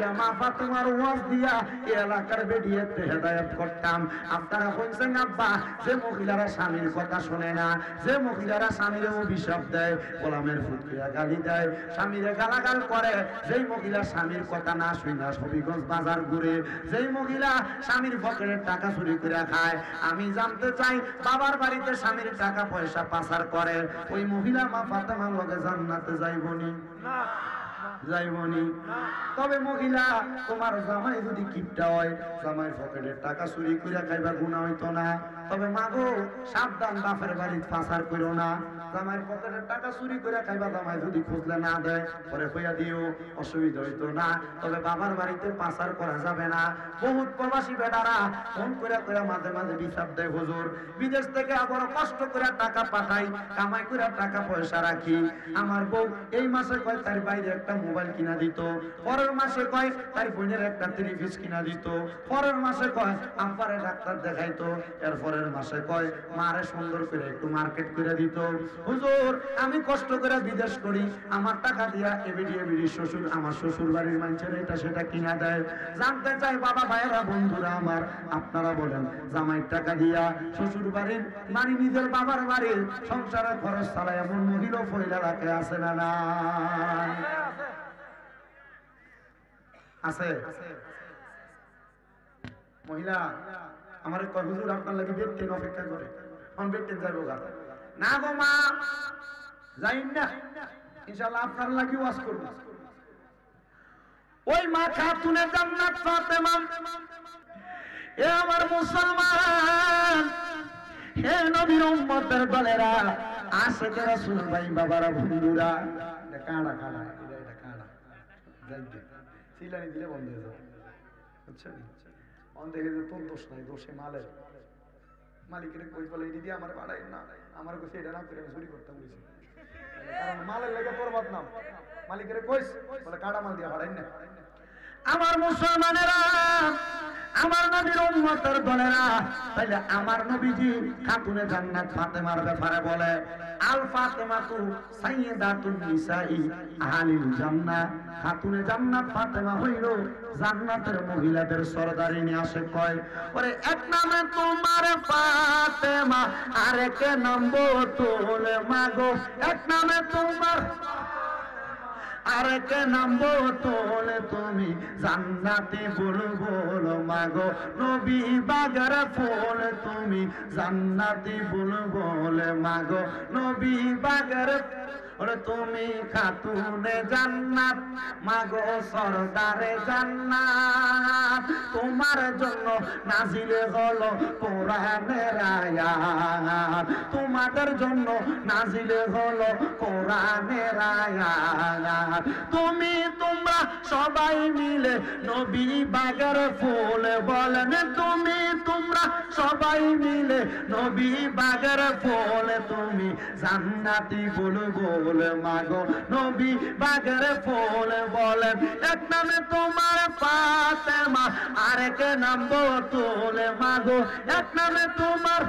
গিয়া মা ফাতেমার ওয়াজ দিয়া এই এলাকার বেডিয়েতে হেদায়েত করতাম। আপনারা কইছেন আব্বা যে মহিলারা স্বামীর কথা শোনে না, যে মহিলারা স্বামীর অভিশাপ দেয়, গোলামের ফুটকিয়া গালি দেয়, স্বামীরে গালাগাল করে, যেই মহিলা স্বামীর কথা না শুনা হবিগঞ্জ বাজার ঘুরে, যেই মহিলা স্বামীর পকেটের টাকা চুরি করে খায়, আমি জানতে চাই বাবার বাড়িতে স্বামীর টাকা পয়সা পাচার করে, ওই মহিলা মা ফাতেমার লগে জান্নাতে যাইবনি? না, যাইবনি। তবে মহিলা তোমার জামাই যদি কিপটা হয়, জামাইয়ের পকেটের টাকা চুরি করে খাইবা গুনাহ হইতো না। তবে মাগো সাবধান, বাপের বাড়ি পাচার করো না। জামাইয়ের পকেটের টাকা চুরি করে খাইবা, জামাই যদি খুঁজলে না দেয় পরে কইয়া দিও, অসুবিধা হইতো না। তবে বাবার বাড়িতে পাচার করা যাবে না। বহুত প্রবাসী বেটারা ফোন করে করে মাঝে মাঝে বিচার দেয়, হুজুর বিদেশ থেকে আবার কষ্ট করে টাকা পাঠাই, কামাই করে টাকা পয়সা রাখি, আমার বউ এই মাসে কয় তার বাইরে একটা মোবাইল কিনা দিত, পরের মাসে কয় তার বোনের একটা ত্রিপিস কিনা দিত, পরের মাসে কয় আব্বারে ডাক্তার দেখাইতো, এর পরের মাসে কয় মারে সুন্দর করে একটু মার্কেট করে দিত। হুজুর আমি কষ্ট করে বিদেশ করি, আমার টাকা দিয়া এবিডি শ্বশুর, আমার শ্বশুর বাড়ির মানুষের এটা সেটা কিনা দেয়। জানতে চাই বাবা ভাইয়েরা বন্ধুরা আমার, আপনারা বলেন জামাইয়ের টাকা দিয়া শ্বশুর বাড়ির মানে নিজের বাবার বাড়ির সংসারের খরচ চালায় এমন মহিলা ফইলা রাখে আছে না? না আছে মহিলা আমার কয় হুজুর আপনার লাগি বেড ট্রেন অপেক্ষা করে, আমি বেড ট্রেন যাইব গা। না গো মা যাইন না, ইনশাআল্লাহ আপনার লাগি ওয়াজ করব। ওই মা খাতুনে জান্নাত ফাতেমা, এ আমার মুসলমান, হে নবীর উম্মতের দলেরা, আশিকে রাসূল ভাই বাবারা বন্ধুরা, এটা কাঁড়া কাঁড়া, এটা কাঁড়া যাইবে সিলানি দিলে বন্ধ হয়ে যাবে, বুঝছেন? অন দেখে যে তোর দোষ নাই, দোষে মালের, মালিকের কই বলে এটি দিয়ে আমার বাড়াই না, আমার কাছে এটা না করে আমি চুরি করতাম বলেছি, কারণ মালের লেগে পরবাদ নাম, মালিকের কইস বলে কাঁড়া মাল দিয়ে বাড়াই না। আমার মুসলমানেরা, আমার নবীর উম্মতের দলেরা, তাইলে আমার নবীজি খাতুনে জান্নাত ফাতেমার ব্যাপারে বলে, আল ফাতেমাতু সাইয়্যিদাতুন নিসাই আহলিল জান্নাহ, খাতুনে জান্নাত ফাতেমা হইল জান্নাতের মহিলাদের সরদারিনী। আসে কয় ওরে এক নামে তোমার ফাতেমা, আরেক নাম বতুল মাগো, এক নামে তোমার আরেক নাম বতুল, তুমি জান্নাতি বুলবুল মাগো, নবী বাগের ফুল, তুমি জান্নাতি বুলবুল মাগো, নবী বাগের, ওরে তুমি খাতুনে জান্নাত মাগো সরদারে জান্নাত, তোমার জন্য নাজিলে হলো কোরআনের আয়াত, তোমাদের জন্য নাজিলে হলো কোরআনের আয়াত, তুমি তোমরা সবাই মিলে নবী বাগের ফুল বলেন, তুমি তোমরা সবাই মিলে নবী বাগের ফুল, তুমি জান্নাতি বুলবুল মাগো, নবী বাগের ফুল বলেন, এক নামে তোমার ফাতেমা, আরেক নাম বতুল মাগো, এক নামে তোমার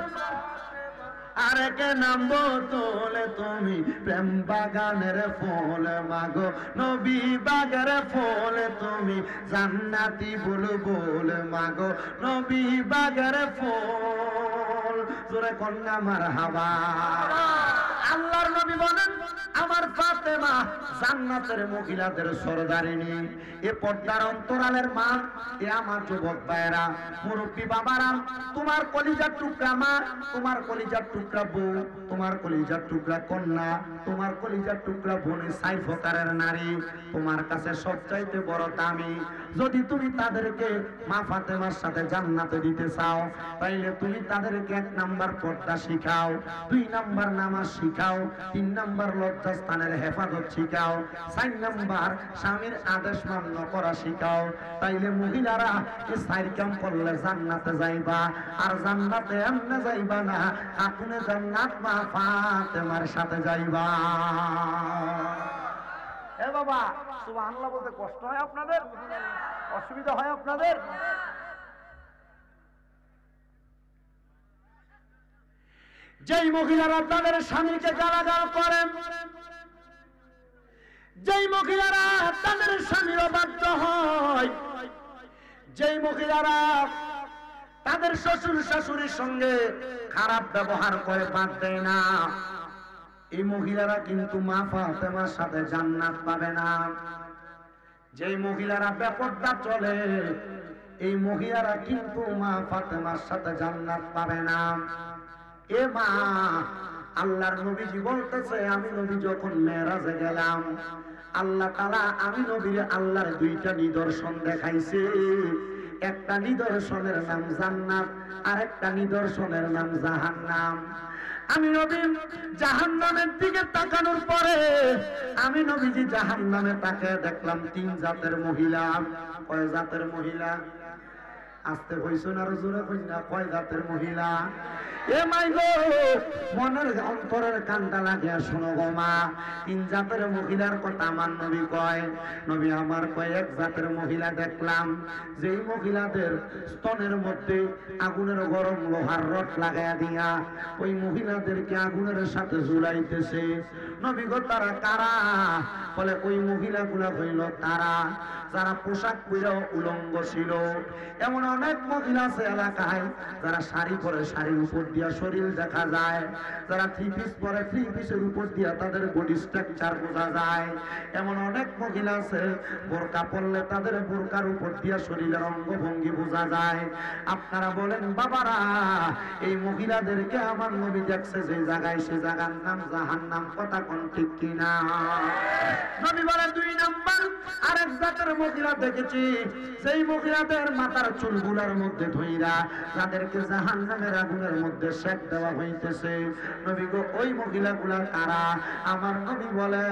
আরেক নাম বতুল, তুমি প্রেম বাগানের ফুল মাগো, নবী বাগের ফুল, তুমি জান্নাতি বুলবুল মাগো, নবী বাগের ফুল। জোরে কন্যা মারহাবা। আল্লাহর নবী বলেন আমার ফাতেমা জান্নাতের মহিলাদের সরদারিনী। এ পর্দার অন্তরালের মা, এ আমার যুবক ভাইয়েরা, মুরব্বী বাবারা, তোমার কলিজার টুকরা মা, তোমার কলিজার টুকরা বউ, তোমার কলিজার টুকরা কন্যা, তোমার কলিজার টুকরা বোনে চার প্রকারের নারী তোমার কাছে সবচাইতে বড় দামি। যদি তুমি তাদেরকে মা ফাতেমার সাথে জান্নাতে দিতে চাও, তাইলে তুমি তাদেরকে 1 নাম্বার পর্দা শিখাও, 2 নাম্বার নামাজ শিখাও, 3 নাম্বার লজ্জাস্থানের হেফাজত শিখাও, 4 নাম্বার স্বামীর আদেশ মান্য করা শিখাও। তাইলে মহিলারা এই 4 কাম করলে জান্নাতে যাইবা। আর জান্নাতে এমনে যাইবা না, খাতুনে জান্নাত মা ফাতেমার সাথে যাইবা। এ বাবা সুবহানাল্লাহ বলতে কষ্ট হয় আপনাদের? অসুবিধা হয় আপনাদের? যেই মহিলারা তাদের স্বামীকে গালাগাল করেন, যেই মহিলারা তাদের স্বামীর অবাধ্য হয়, যেই মহিলারা তাদের শ্বশুর শাশুড়ির সঙ্গে খারাপ ব্যবহার করে বাদ দেয় না, এই মহিলারা কিন্তু মা ফাতেমার সাথে জান্নাত পাবে না। যেই মহিলারা বেপরদা চলে, এই মহিলারা কিন্তু মা ফাতেমার সাথে জান্নাত পাবে না। এ মা, আল্লাহর নবীজি বলতেছে, আমি নবী যখন মেরাজে গেলাম, আল্লাহ তাআলা আমি নবীর আল্লাহর দুইটা নিদর্শন দেখাইছে। একটা নিদর্শনের নাম জান্নাত, আর একটা নিদর্শনের নাম জাহান্নাম। আমি নবী জাহান্নামের দিকে তাকানোর পরে আমি নবীজি জাহান্নামে তাকিয়ে দেখলাম 3 জাতের মহিলা। কয় জাতের মহিলা? আস্তে কইছেন আর জোরে কইন না, কয় জাতের মহিলা? এ মাই গো, মনের অন্তরের কানটা লাগিয়া শোনো গো মা। 3 জাতের মহিলার কথা আমার নবী কয়। নবী আমার কয় 1 জাতের মহিলা দেখলাম, যেই মহিলাদের স্তনের মধ্যে আগুনের গরম লোহার রড লাগায়া দিয়া ওই মহিলাদেরকে আগুনের সাথে ঝুলাইতেছে। নবী গো, তারা কারা? বলে ওই মহিলাগুলা হইল তারা যারা পোশাক পরে উলঙ্গ ছিল। এমন অনেক মহিলা আছে এলাকায় যারা শাড়ি পরে, শাড়ির উপর দিয়া শরীর দেখা যায়। যারা 3 পিস পরে, 3 পিসের উপর দিয়া তাদের বডি স্ট্রাকচার বোঝা যায়। এমন অনেক মহিলা আছে বোরকা পরলে তাদের বোরকার উপর দিয়া শরীরের অঙ্গভঙ্গি বোঝা যায়। আপনারা বলেন বাবারা, এই মহিলাদেরকে আমার নবী দেখছে যে জায়গায়, সে জায়গার নাম জাহান্নাম। কথা কোন ঠিক কিনা? নবী বলে 2 নাম্বার আরেক জাতের মহিলা দেখেছি, সেই মহিলাদের মাথার চুলগুলোর মধ্যে ধইরা তাদেরকে জাহান্নামের আগুনের মধ্যে সেক দেওয়া হইতেছে। নবী গো, ওই মহিলাগুলা কারা? আমার নবী বলে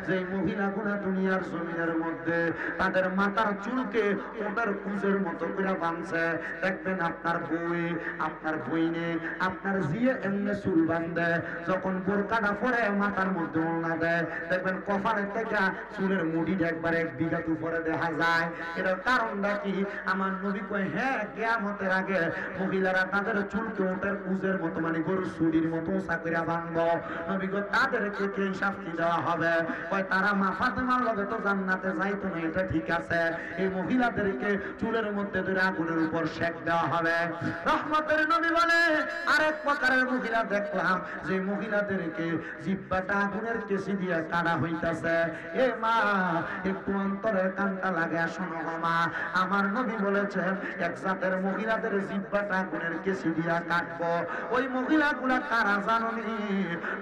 যে মহিলাগুলা দুনিয়ার জমিনের মধ্যে তাদের মাথার চুলকে ওটার কুজের মতো করে বাঁধছে। দেখবেন আপনার বই, আপনার বইনে, আপনার জিয়ে এমনি চুল বাঁধে, যখন বোরকাটা পরে মাথার মধ্যে ওড়না দেয়, দেখবেন কপালের থেকে চুলের মুঠিটা একবার 1 বিঘা উপরে দেখা যায়। এটার কারণটা কি? আমার নবী কয়, হ্যাঁ, কিয়ামতের আগে মহিলারা তাদের চুলকে ওটার কুজের মতো, মানে গরুর চুরির মতো চাকরিয়া বাঁধবো। নবী কয়, তাদেরকে কি শাস্তি দেওয়া হবে? কয়, তারা মা ফাতেমার লগে তো জান্নাতে যাইতো না, এটা ঠিক আছে, এই মহিলাদেরকে চুলের মধ্যে ধরে আগুনের উপর সেক দেওয়া হবে। রহমতের নবী বলে আরেক প্রকারের মহিলা দেখলাম, যে মহিলাদেরকে জিহ্বাটা আগুনের কেসি দিয়ে কাটা হইতাছে। এ মা, একটু অন্তরের কানটা লাগে শোনো মা। আমার নবী বলেছেন 1 জাতের মহিলাদের জিহ্বাটা আগুনের কেসি দিয়া কাটবো। ওই মহিলাগুলা কারা জানোনি?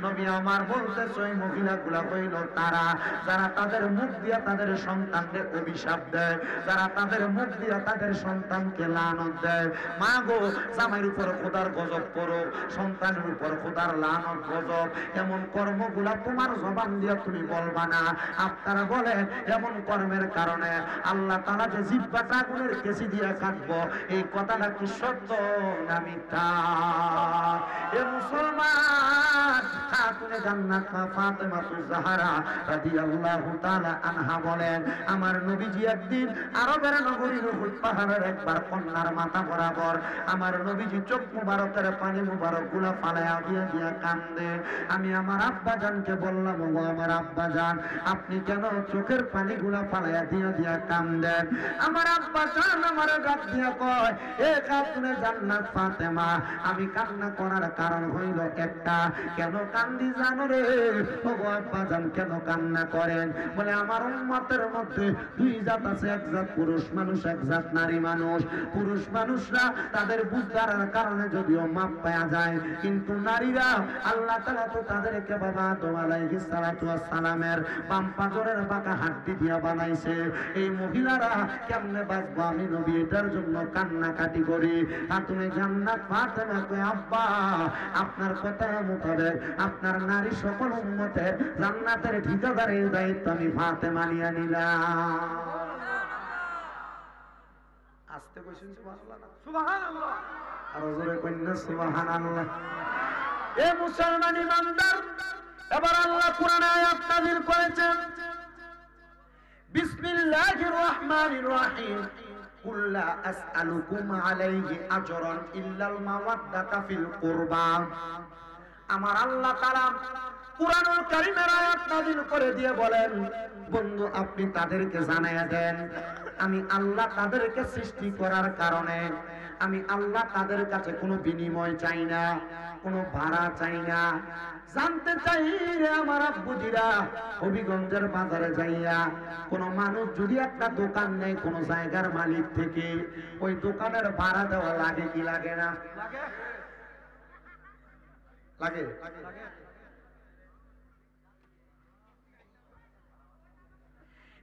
নবী আমার বলতেছে ওই মহিলাগুলা হইল তারা যারা তাদের মুখ দিয়া তাদের সন্তানদের অভিশাপ দেয়, যারা তাদের মুখ দিয়া তাদের সন্তানকে লানত দেয়। মা গো, জামাইয়ের উপর খোদার গজব করো, সন্তানের উপর খোদার লানত গজব, এমন কর্মগুলা তোমার জবান দিয়া তুমি বলবা না। আপনারা বলেন এমন কর্মের কারণে আল্লাহ তাআলা যে জিহ্বাটা আগুনের কেসি দিয়ে কাটবো, এই কথাটা কি সত্য না মিথ্যা? এ মুসলমান, খাতুনে জান্নাত মা ফাতেমাতুজ জাহরা রাদিয়াল্লাহু তাআলা আনহা বলেন, আমার নবীজি একদিন আরবের নগরী উহুদ পাহাড়ের একবার কন্যার মাথা বরাবর আমার নবীজি চোখ মুবারকের পানি মুবারক গুলা ফালায়া দিয়া দিয়া কান্দে। আমি আমার আব্বা জানকে বললাম, ও আমার আব্বা জান, আপনি কেন চোখের পানি গুলা ফালায়া দিয়া দিয়া কান্দেন? আমার আব্বা জান আমার ডাক দিয়া কয়, এ খাতুনে জান্নাত ফাতেমা, আমি কান্না করার কারণ হইল একটা। কেন কান্দি জানো রে? ও আব্বা জান, কেন কান্না করেন? বলে আমার উম্মতের মধ্যে 2 জাত আছে, 1 জাত পুরুষ মানুষ, 1 জাত নারী মানুষ। পুরুষ মানুষরা তাদের বুদ্ধার কারণে যদিও মাপ পাওয়া যায়, কিন্তু নারীরা আল্লাহ তাআলা তো তাদেরকে বাবা আদম আলাইহিস সালাতু ওয়াস সালামের বাম পাজরের বাঁকা হাড্ডি দিয়া বানাইছে। এই মহিলারা কেমনে বাঁচবো? আমি নবী এটার জন্য কান্নাকাটি করি। আর তুমি জান্নাত ফাতেমা কয়, আব্বা আপনার কথা মোতাবেক আপনার নারী সকল উম্মতের জান্নাতের ঠিকাদারের দায়িত্ব আমি ফাতেমা নিয়ে নিলাম। আস্তে কইছেন সুবহানাল্লাহ না? সুবহানাল্লাহ। আর জোরে কইন না সুবহানাল্লাহ। এ মুসলমান ইমানদার, এবার আল্লাহ কোরআনে আয়াত নাযিল করেছেন, বিসমিল্লাহির রহমানির রহিম, কুল লা আসআলুকুম আলাইহি আজরান ইল্লাল মাওয়াদ্দাতা ফিল কুরবা। আমার আল্লাহ তাআলা কুরআনুল কারীমের আয়াত নাযিল করে দিয়ে বলেন, বন্ধু আপনি তাদেরকে জানাইয়া দেন আমি আল্লাহ তাদেরকে সৃষ্টি করার কারণে আমি আল্লাহ তাদের কাছে কোনো বিনিময় চাই না, কোনো ভাড়া চাই না। জানতে চাই রে আমার আব্বুজিরা, হবিগঞ্জের বাজারে যাইয়া কোন মানুষ যদি একটা দোকান নেয় কোন জায়গার মালিক থেকে, ওই দোকানের ভাড়া দেওয়া লাগে কি লাগে না? লাগে।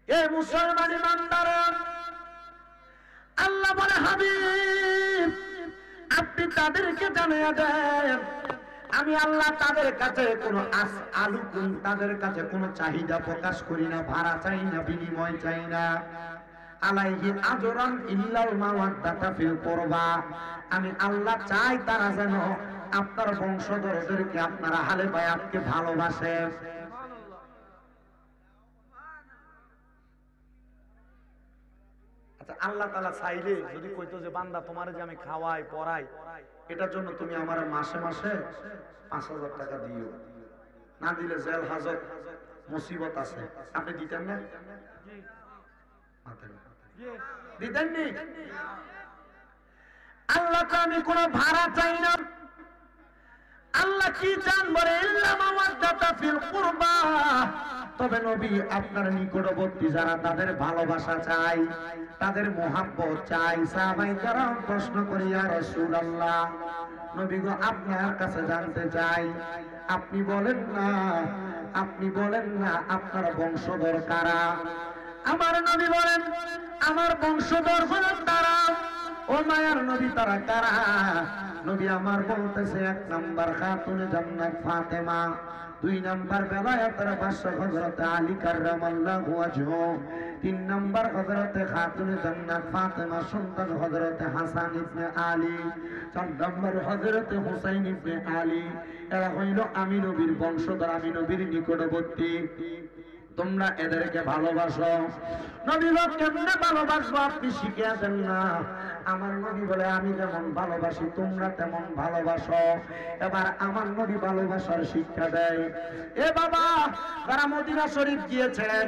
এ মুসলমান ইমানদার, আল্লাহ বলে হাবিব আপনি তাদেরকে জানিয়ে দেন আমি আল্লাহ তাদের কাছে কোনো আলু তাদের কাছে কোনো চাহিদা প্রকাশ করি না, ভাড়া চাই না, বিনিময় চাই না। আলাইহি আজরান ইল্লাল মাওয়াদ্দাতা ফিল কুরবা, আমি আল্লাহ চাই তারা যেন আপনার বংশধরদেরকে আপনারা হালে বায়াতকে ভালোবাসে। আল্লাহ তাআলা চাইলে যদি কইতো যে বান্দা তোমারে যে আমি খাওয়াই পড়াই এটার জন্য তুমি আমার মাসে মাসে 5000 টাকা দিও, না দিলে জেল হাজত মুসিবত আছে, আপনি দিতেন না? দিতেন নি? আল্লাহ তো আমি কোনো ভাড়া চাই না। আল্লাহ কি চান বলে ইল্লা মাওয়াদ্দাতা ফিল কুরবা, তবে নবী আপনার নিকটবর্তী যারা তাদের ভালোবাসা চাই, তাদের মোহাব্বত চাই। সাহাবায়ে কেরাম প্রশ্ন করি ইয়া রাসূলুল্লাহ, নবী গো আপনার কাছে জানতে চাই আপনি বলেন না, আপনি বলেন না আপনার বংশধর কারা? আমার নবী বলেন আমার বংশধর হলো তারা। ও মায়ার নবী তারা কারা? নবী আমার বলতেছে 1 নাম্বার খাতুনে জান্নাত ফাতেমা, 2 নাম্বার বেলায়েতের বাদশা হযরত আলী কাররামাল্লাহু ওয়াজহু, 3 নাম্বার হযরতে খাতুনে জান্নাত ফাতেমা সন্তান হযরতে হাসান ইবনে আলী, 4 নাম্বার হযরতে হুসাইন ইবনে আলী। এরা হইল আমি নবীর বংশধর, আমি নবীর নিকটবর্তী। তোমরা এদেরকে ভালোবাসো। নবী লোক কেমনে ভালোবাসবো আপনি শিখিয়ে দেন না। আমার নবী বলে আমি যেমন ভালোবাসি তোমরা তেমন ভালোবাসো। এবার আমার নবী ভালোবাসার শিক্ষা দেয়। এ বাবা যারা মদিনা শরীফ গিয়েছেন,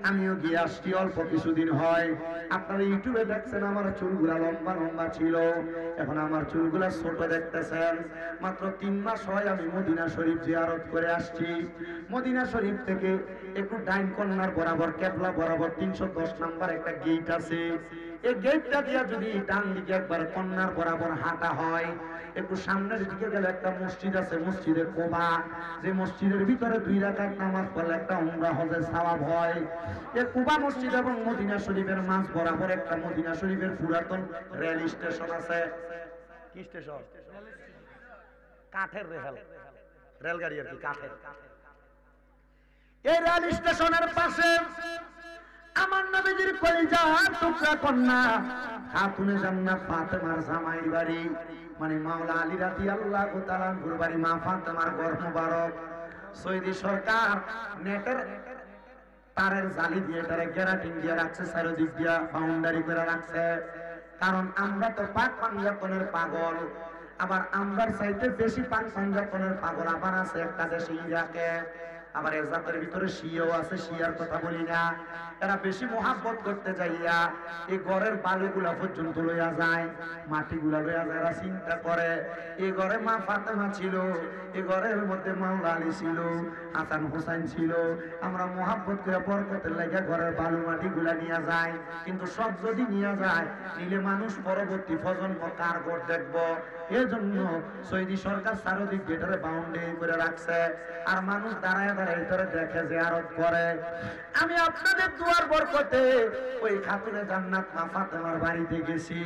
আমিও গিয়ে আসছি অল্প কিছুদিন হয়। আপনারা ইউটিউবে দেখছেন আমার চুলগুলা লম্বা লম্বা ছিল, এখন আমার চুলগুলা ছোট দেখতেছেন। মাত্র 3 মাস হয় আমি মদিনা শরীফ জিয়ারত করে আসছি। মদিনা শরীফ থেকে একটু ডাইন কর্নার বরাবর কেবলা বরাবর 310 নাম্বার একটা গেট আছে। এই গেটটা দিয়া যদি ডান দিকে একবার কর্নার বরাবর হাঁটা হয়, একটু সামনের দিকে গেলে একটা মসজিদ আছে, মসজিদে কোবা, যে মসজিদের ভিতরে 2 রাকাত নামাজ পড়লে একটা উমরা হজের সওয়াব হয়। এই কোবা মসজিদ এবং মদিনা শরীফের মাঝ বরাবর একটা মদিনা শরীফের পুরাতন রেল স্টেশন আছে। কি স্টেশন? কাঠের রেলগাড়ি আর কি, কাঠের। এই রেল স্টেশনের পাশে আমার নবীজির কলিজার টুকরা কন্যা খাতুনে জান্নাত ফাতেমার জামাইর বাড়ি, মানে মাওলা আলী রাদিয়াল্লাহু তাআলা আনহুর বাড়ি, মা ফাতেমার ঘর মুবারক। সৌদি সরকার নেটের তারের জালি দিয়ে তারে গ্যারাটিং দিয়ে রাখছে, চারিদিক দিয়ে বাউন্ডারি করে রাখছে। কারণ আমরা তো পাক পাঞ্জাতনের পাগল, আবার আমরার চাইতে বেশি পাক পাঞ্জাতনের পাগল আবার আছে একটা দেশে ইরাকে। আবার এর জাতের ভিতরে শিয়াও আছে, শিয়ার কথা বলি না। এরা বেশি মোহাব্বত করতে যাইয়া এই ঘরের বালুগুলা পর্যন্ত লইয়া যায়, মাটিগুলা লইয়া যায়। এরা চিন্তা করে এই ঘরে মা ফাতেমা ছিল, এই ঘরের মধ্যে মাওলা আলী ছিল, হাসান হোসেন ছিল। আমরা মোহাব্বত করে বরকতের লাগা ঘরের বালু মাটিগুলা নিয়ে যায়। কিন্তু সব যদি নিয়ে যায়, নিলে মানুষ পরবর্তী প্রজন্ম কার ঘর দেখবো। এজন্য সৌদি সরকার চারদিক গেটারে বাউন্ডারি করে রাখছে, আর মানুষ দাঁড়ায় দাঁড়ায় ভিতরে দেখে জিয়ারত করে। আমি আপনাদের দুয়ার বরকতে ওই খাতুনে জান্নাত মা ফাতেমার বাড়িতে গেছি,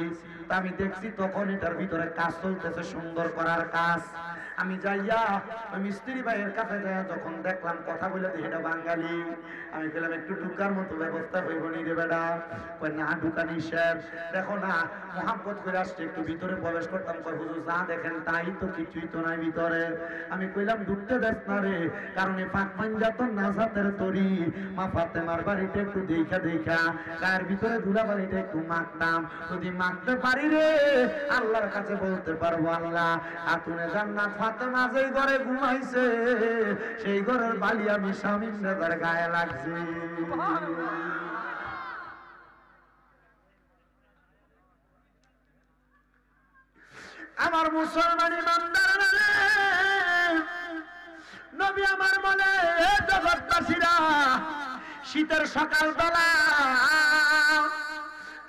তা আমি দেখছি তখন এটার ভিতরে কাজ চলতেছে, সুন্দর করার কাজ। আমি যাইয়া ওই মিস্ত্রি ভাইয়ের কাছে যাইয়া যখন দেখলাম, কথা বলে দেখি এটা বাঙালি, আমি বললাম একটু ঢুকার মতো ব্যবস্থা হইব নি রে বেটা? কই না, ঢুকা নিষেধ। দেখো না, মোহাম্মত করে আসছে, একটু ভিতরে প্রবেশ করতাম। কই হুজুর যা দেখেন তাই তো, কিছুই তো নাই ভিতরে। আমি কইলাম ঢুকতে দেখ না রে, কারণ এই পাক পাঞ্জাতন নাজাতের তরি মা ফাতেমার বাড়িতে একটু দেখা দেখা গায়ের ভিতরে ধুলা বাড়িতে একটু মাখতাম। যদি মাখতে পারি রে, আল্লাহর কাছে বলতে পারবো আল্লাহ খাতুনে জান্নাত ফাতেমা যেই ঘরে ঘুমাইছে সেই ঘরের বালি আমি শামীম রাজার গায়ে লাগছে। আমার মুসলমান ইমানদার নবী আমার বলে, জগৎবাসীরা শীতের সকাল বেলা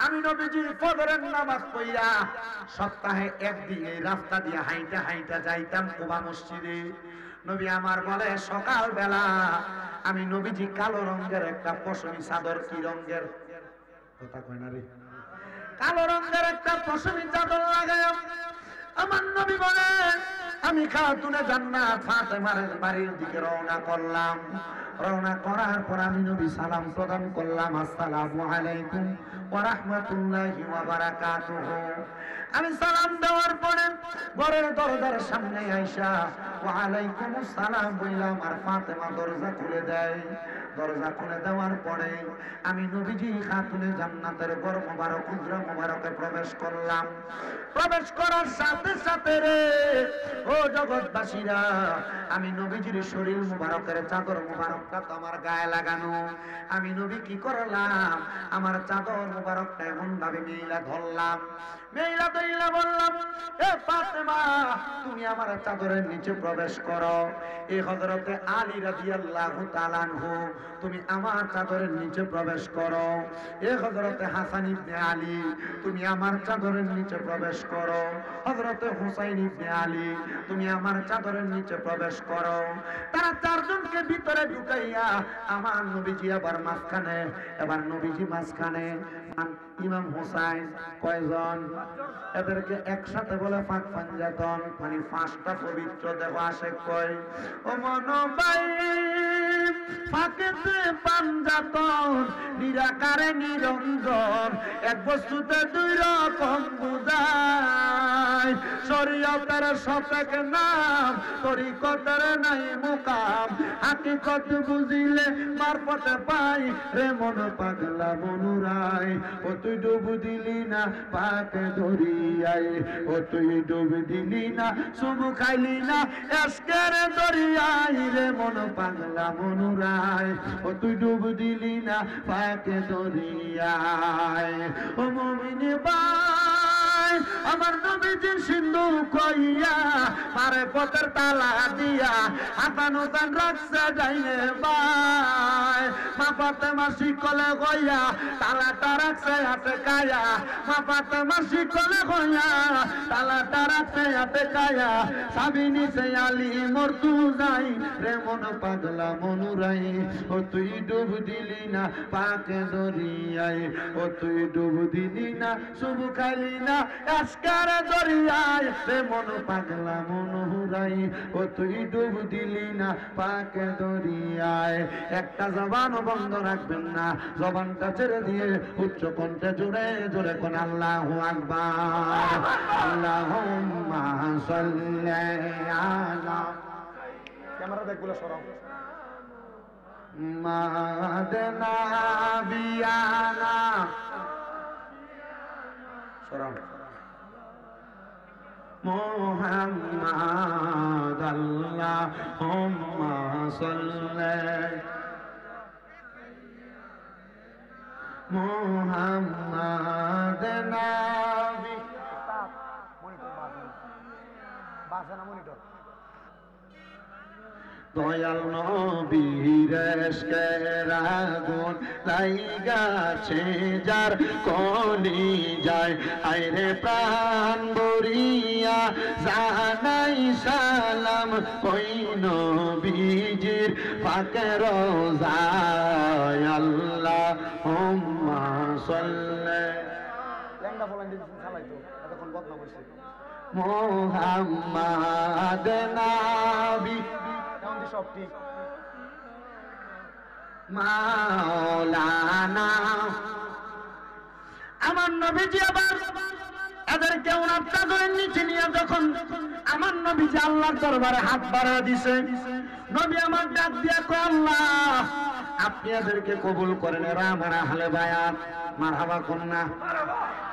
আমি নবীজি ফজরের নামাজ পড়িয়া সপ্তাহে একদিন এই রাস্তা দিয়ে হাইটা হাইটা যাইতাম কুবা মসজিদে। নবী আমার বলে সকাল বেলা আমি নবীজি কালো রঙের একটা পশমি চাদর, কি রঙের কথা কয় না রে, কালো রঙের একটা পশমি চাদর লাগাই আমার নবী বলে আমি খাতুনে জান্নাত ফাতেমার বাড়ির দিকে রওনা করলাম। রওনা করার পর আমি নবী সালাম প্রদান করলাম, আসসালামু আলাইকুম ওয়া রাহমাতুল্লাহি ওয়া বারাকাতুহু। আমি সালাম দেওয়ার পরে ঘরের দরজার সামনে আইসা ওয়া আলাইকুমুস সালাম বললাম, আর ফাতেমা দরজা খুলে দেয়। দরজা খুলে দেওয়ার পরে আমি নবীজি খাতুনে জান্নাতের ঘর মোবারক হুজরা মোবারকে প্রবেশ করলাম। প্রবেশ করার সাথে সাথে রে ও জগৎবাসীরা আমি নবীজির শরীর মুবারকের চাদর মুবারকটা তো আমার গায়ে লাগানো। আমি নবী কি করলাম, আমার চাদর মুবারকটা এমন ভাবে মেইলা ধরলাম, মেইলা ধইলা বললাম, এ ফাতেমা তুমি আমার চাদরের নিচে প্রবেশ করো। এই হযরতে আলী রাদিয়াল্লাহু তাআলা আনহু তুমি আমার চাদরের নিচে প্রবেশ করো। এ হযরতে হাসান ইবনে আলী তুমি আমার চাদরের নিচে প্রবেশ করো। হযরতে হুসাইন ইবনে আলী তুমি আমার চাদরের নিচে প্রবেশ করো। তারা চারজনকে ভিতরে ঢুকাইয়া আমার নবীজি আবার মাঝখানে, এবার নবীজি মাঝখানে, ইমাম হুসাইন কয়জন, এদেরকে একসাথে বলে পাক পাঞ্জাতন, মানে পাঁচটা পবিত্র দেহ আসে কয় ও মনোবাই ফাঁকেতে পাঞ্জাতন নিরাকারে নিরঞ্জন, এক বস্তুতে দুই রকম বুঝায়, শরীয়তের সতেক নাম তরিকতের নাই মুকাম, হাকিকত বুঝিলে মারফতে পাই রে মন পাগলা মনুরায়। ও তুই ডুব দিলি না পাকে দরিয়ায়, ও তুই ডুব দিলি না সুমু খাইলি না এসকের দরিয়ায় রে মন পাগলা মনুরায়। ও তুই ডুব দিলি না পাকে দরিয়ায়। ও মুমিন ভাই আমার নবীজির সিন্ধু কইয়া মারে পথের তালা দিয়া হাতান উতান রাখছে যাইনে ভাই, মা ফাতেমা শিকলে কইয়া তালাটা রাখছে হাতে কায়া, মা ফাতেমা শিকলে কইয়া তালাটা রাখছে হাতে কায়া, সাবি নিছে আলী মরতু যাই রে মন পাগলা মনুরাই। ও তুই ডুব দিলি না পাকে দরিয়ায়, ও তুই ডুব দিলি না শুভু খাইলি না এসকার দরিয়ায় রে মন পাগলা মনুরাই। ও তুই ডুব দিলি না পাকে দরিয়ায়। একটা জবান বন্ধ রাখবেন না, জবানটা ছেড়ে দিয়ে উচ্চ কণ্ঠে জোরে জোরে কোন আল্লাহু আকবার, আল্লাহুম্মা সাল্লি আলা, ক্যামেরা দেখগুলো সরাও, মাদনা বিয়ানা সরাও, মুহাম্মাদ আল্লাহুম্মা সাল্লি মুহাম্মাদ নবী। মনিটর দয়াল নবীর এশকের আগুন লাইগাছে যার কলি যায়, আইরে প্রাণ ভরিয়া জানাই সালাম ওই নবীজির পাকে রোজায়, আল্লাহুম্মা সাল্লি লেঙ্গা বলেন দিন চালাইতো এতক্ষণ বদনাম হইছে, মুহাম্মাদ নবী সব ঠিক, মাওলানা আমার নবীজি আবার এদেরকে ওনার চাদরের নিচে নিয়ে যখন আমার নবীজি আল্লাহর দরবারে হাত বাড়িয়ে দিছে, নবী আমার ডাক দিয়া কয় আল্লাহ আপনি এদেরকে কবুল করেন, এরা আমার আহলে বায়াত, মারহাবা কন্যা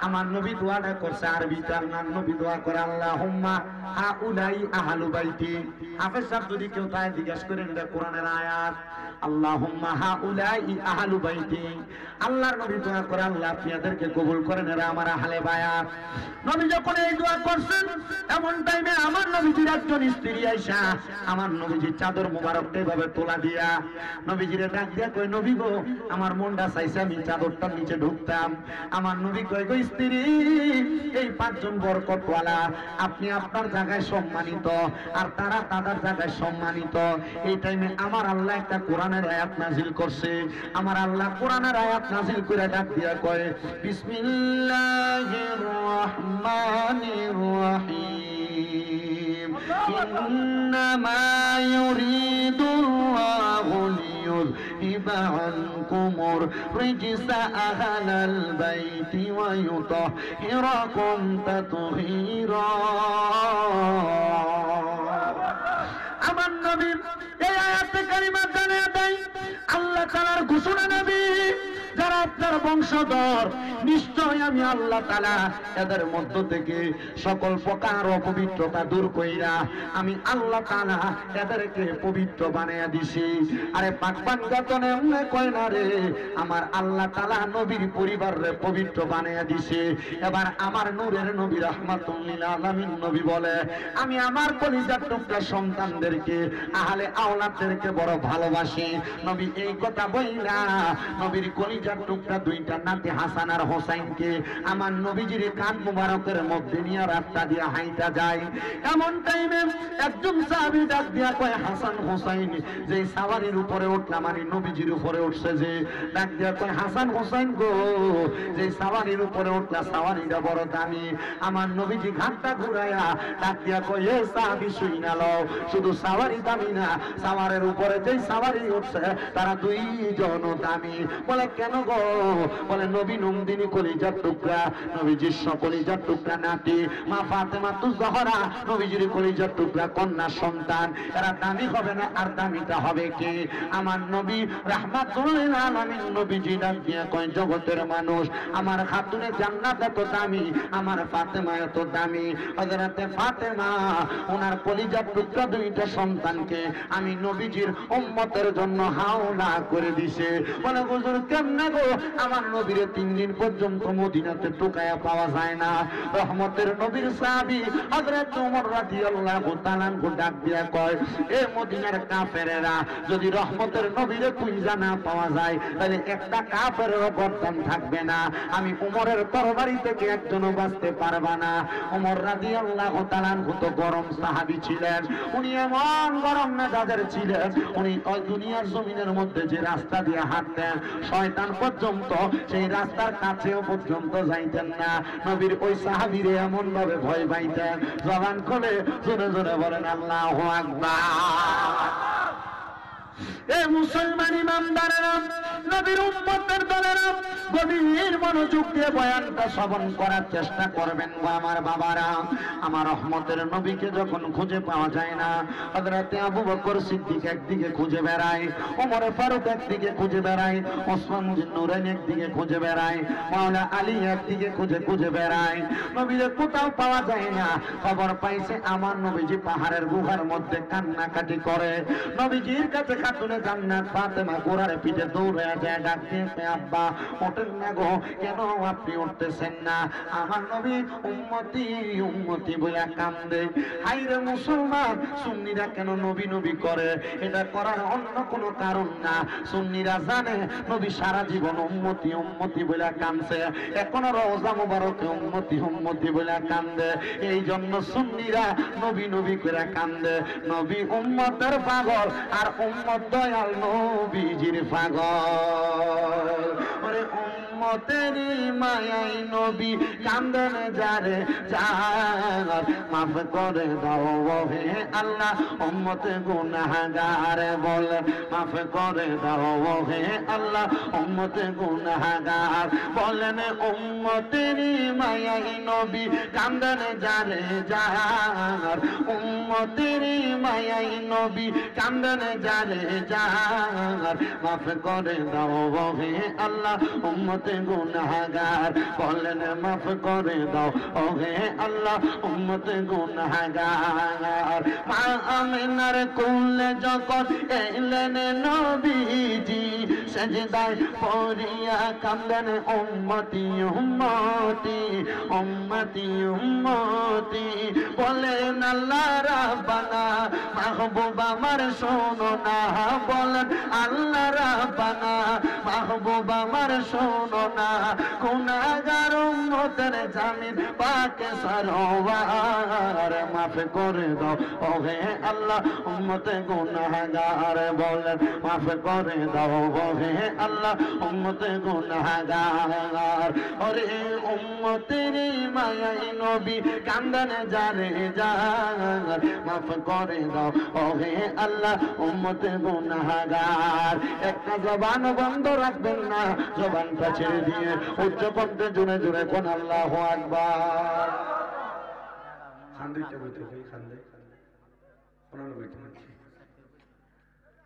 আমার নবী দোয়াটা করছে আরবিতে। আল্লাহর নবী দোয়া করে আল্লাহুম্মা হাউলাই আহলু বাইতি। হাফেজ সাহেব যদি কেউ তাই জিজ্ঞাসা করেন এটা কোরআনের আয়াত। আল্লাহুম্মা হাউলাই আহলু বাইতি। আল্লাহর নবী দোয়া করে আল্লাহ আপনি এদেরকে কবুল করেন, এরা আমার আহলে বায়াত। নবী যখন এই দোয়া করছেন এমন টাইমে আমার নবীজির একজন স্ত্রী আইসা আমার নবীজির চাদর মোবারকটা এভাবে তোলা দিয়া নবীজিরে ডাক দিয়া কয় নবী গো আমার মনটা চাইছে আমি চাদরটার নিচে ঢুকতাম। আমার নবী কয় গো স্ত্রী এই পাঁচজন বরকতওয়ালা আপনি আপনার জায়গায় সম্মানিত আর তারা তাদের জায়গায় সম্মানিত। এই টাইমে আমার আল্লাহ একটা কোরআনের আয়াত নাজিল করছে। আমার আল্লাহ কোরআনের আয়াত নাজিল করে ডাক দিয়া কয় বিসমিল্লাহির রহমানির রহিম ইন্নামা ইউরিদুল্লাহু লিয়ুযহিবা আনকুমুর রিজসা আহলাল বাইতি ওয়া ইউতাহহিরাকুম তাতহীরা। আমার নবী এই আয়াতে কারিমা জানিয়ে দেয় আল্লাহ তাআলার ঘোষণা নবী যারা আপনার বংশধর নিশ্চয় আমি আল্লাহ তাআলা এদের মধ্য থেকে সকল প্রকার অপবিত্রতা দূর কইরা আমি আল্লাহ তাআলা এদেরকে পবিত্র বানায়া দিছি। আরে পাকবান গাতনে এমনে কয় না রে আমার আল্লাহ তাআলা নবীর পরিবারে পবিত্র বানায়া দিছে। এবার আমার নূরের নবী রাহমাতুল লিল আলামিন নবী বলে আমি আমার কলিজার টুকরা সন্তানদেরকে আহলে আওলাদদেরকে বড় ভালোবাসি। নবী এই কথা বইলা নবীর কলিজার টুকরা দুইটা নাতি হাসান আর হোসাইনকে আমার নবীজির কান মুবারকের মধ্যে নিয়ে রাস্তা দিয়ে হাইটা যায়। এমন টাইমে একজন সাহাবী ডাক দিয়া কয় হাসান হোসাইন যে সাওয়ারির উপরে উঠলাম মানে নবীজির উপরে উঠছে যে ডাক দিয়া কয় হাসান হোসাইন গো যে সাওয়ারির উপরে উঠলা সাওয়ারিটা বড় দামি। আমার নবীজি ঘাটটা ঘুরাইয়া ডাক দিয়া কয় এ সাহাবী শুইনা লও শুধু সাওয়ারি দামি না সাওয়ারের উপরে যে সাওয়ারি উঠছে তারা দুইজন দামি। বলে কেন গো? বলে নবী নন্দিনী কলিজার টুকরা নবীজির কলিজার টুকরা নাতি মা ফাতেমা তু জহরা নবীজির কলিজার টুকরা কন্যা সন্তান এরা দামি হবে না আর দামিটা হবে কি? আমার নবী রাহমাতুল লিল আলামিন নবীজি ডাক দিয়া কয় জগতের মানুষ আমার খাতুনে জান্নাত এত দামি আমার ফাতেমা এত দামি। হযরতে ফাতেমা ওনার কলিজার টুকরা দুইটা সন্তানকে আমি নবীজির উম্মতের জন্য হাওলা করে দিছে। বলে হুজুর কেমনে গো? আমার নবীরে 3 দিন পর্যন্ত মদিনাতে টুকায়া পাওয়া যায় না। রহমতের নবীর সাহাবী হযরত ওমর রাদিয়াল্লাহু তাআলা ডাক দিয়া কয় এ মদিনার কাফেরেরা যদি রহমতের নবীরে খুঁজা না পাওয়া যায় তাহলে একটা কাফেরের গর্দান থাকবে না। আমি ওমরের তরবারি থেকে একজনও বাঁচতে পারবা না। ওমর রাদিয়াল্লাহু তাআলা তো গরম সাহাবী ছিলেন, উনি এমন গরম মেজাজের ছিলেন উনি ওই দুনিয়ার জমিনের মধ্যে যে রাস্তা দিয়ে হাঁটতেন শয়তান পর্যন্ত সেই রাস্তার কাছেও পর্যন্ত যাইতেন না। নবীর ওই সাহাবীরে এমন ভাবে ভয় পাইতেন জবান খুলে জোরে জোরে বলেন আল্লাহু আকবার। এ মুসলমান ইমানদারেরা নবীর উম্মতের দলেরা গভীর মনোযোগ দিয়ে বয়ানটা শ্রবণ করার চেষ্টা করবেন গো আমার বাবারা। আমার রহমতের নবীকে যখন খুঁজে পাওয়া যায় না হযরতে আবু বকর সিদ্দিক একদিকে খুঁজে বেড়ায়, ওমর ফারুক একদিকে খুঁজে বেড়ায়, ওসমান বিন নুরাইন একদিকে খুঁজে বেড়ায়, মাওলানা আলী একদিকে খুঁজে বেড়ায়। নবীরে কোথাও পাওয়া যায় না। খবর পাইছে আমার নবীজি পাহাড়ের গুহার মধ্যে কান্নাকাটি করে। নবীজির কাছে খাতুনে জান্নাত ফাতেমা গোরার পিঠে দৌড়ে যায় ডাক দিয়ে আব্বা ওঠেন না গো, কেন আপনি উঠতেছেন না? আমার নবী উম্মতি উম্মতি বলে কান্দে। হাইরে মুসলমান সুন্নিরা কেন নবী নবী করে? এটা করার অন্য কোনো কারণ না। সুন্নিরা জানে নবী সারা জীবন উম্মতি উম্মতি বলে কান্দছে, এখনো রওজা মুবারকে উম্মতি উম্মতি বলে কান্দে। এই জন্য সুন্নিরা নবী নবী করে কান্দে। নবী উম্মতের পাগল আর উম্মত দয়াল নবীজির পাগল। ওরে উম্মতেরই মায়াই নবী কান্দেন যারে যার মাফ করে দাও হে আল্লাহ উম্মতে গুনাহগার বলে মাফ করে দাও হে আল্লাহ উম্মতে গুনাহগার বলেন উম্মতেরই মায়াই নবী কান্দেন যারে যার উম্মতেরই মায়াই নবী কান্দেন যারে যার মাফ করে দাও হে আল্লাহ উম্মতে গুনাহগার বলেন মাফ করে দাও ও হে আল্লাহ উম্মত গুনাহগার মা আমিনার কোলে যখন এলেন নবীজি সেজদায় পড়িয়া কাঁদেন উম্মতি উম্মতি উম্মতি উম্মতি বলেন আল্লাহ রাব্বানা মাহবুব আমার শোনো না বলেন আল্লাহ রাব্বানা মাহবুব আমার শোনো না গুনাহগার উম্মতের জামিন পাকে সরওয়ার মাফ করে দাও ও হে আল্লাহ উম্মত গুনাহগার বলেন মাফ করে দাও ও হে আল্লাহ উম্মত গুনাহগার ওরে উম্মতের মায়াই নবী কান্দন জারে জার মাফ করে দাও ও হে আল্লাহ উম্মত গুনাহগার একটা জবান বন্ধ রাখবেন না জবানটা ছেড়ে দিয়ে উচ্চ কণ্ঠে জোরে জোরে কোন আল্লাহু আকবার খান্দইতে বইতে খান্দে কোনানো বইতে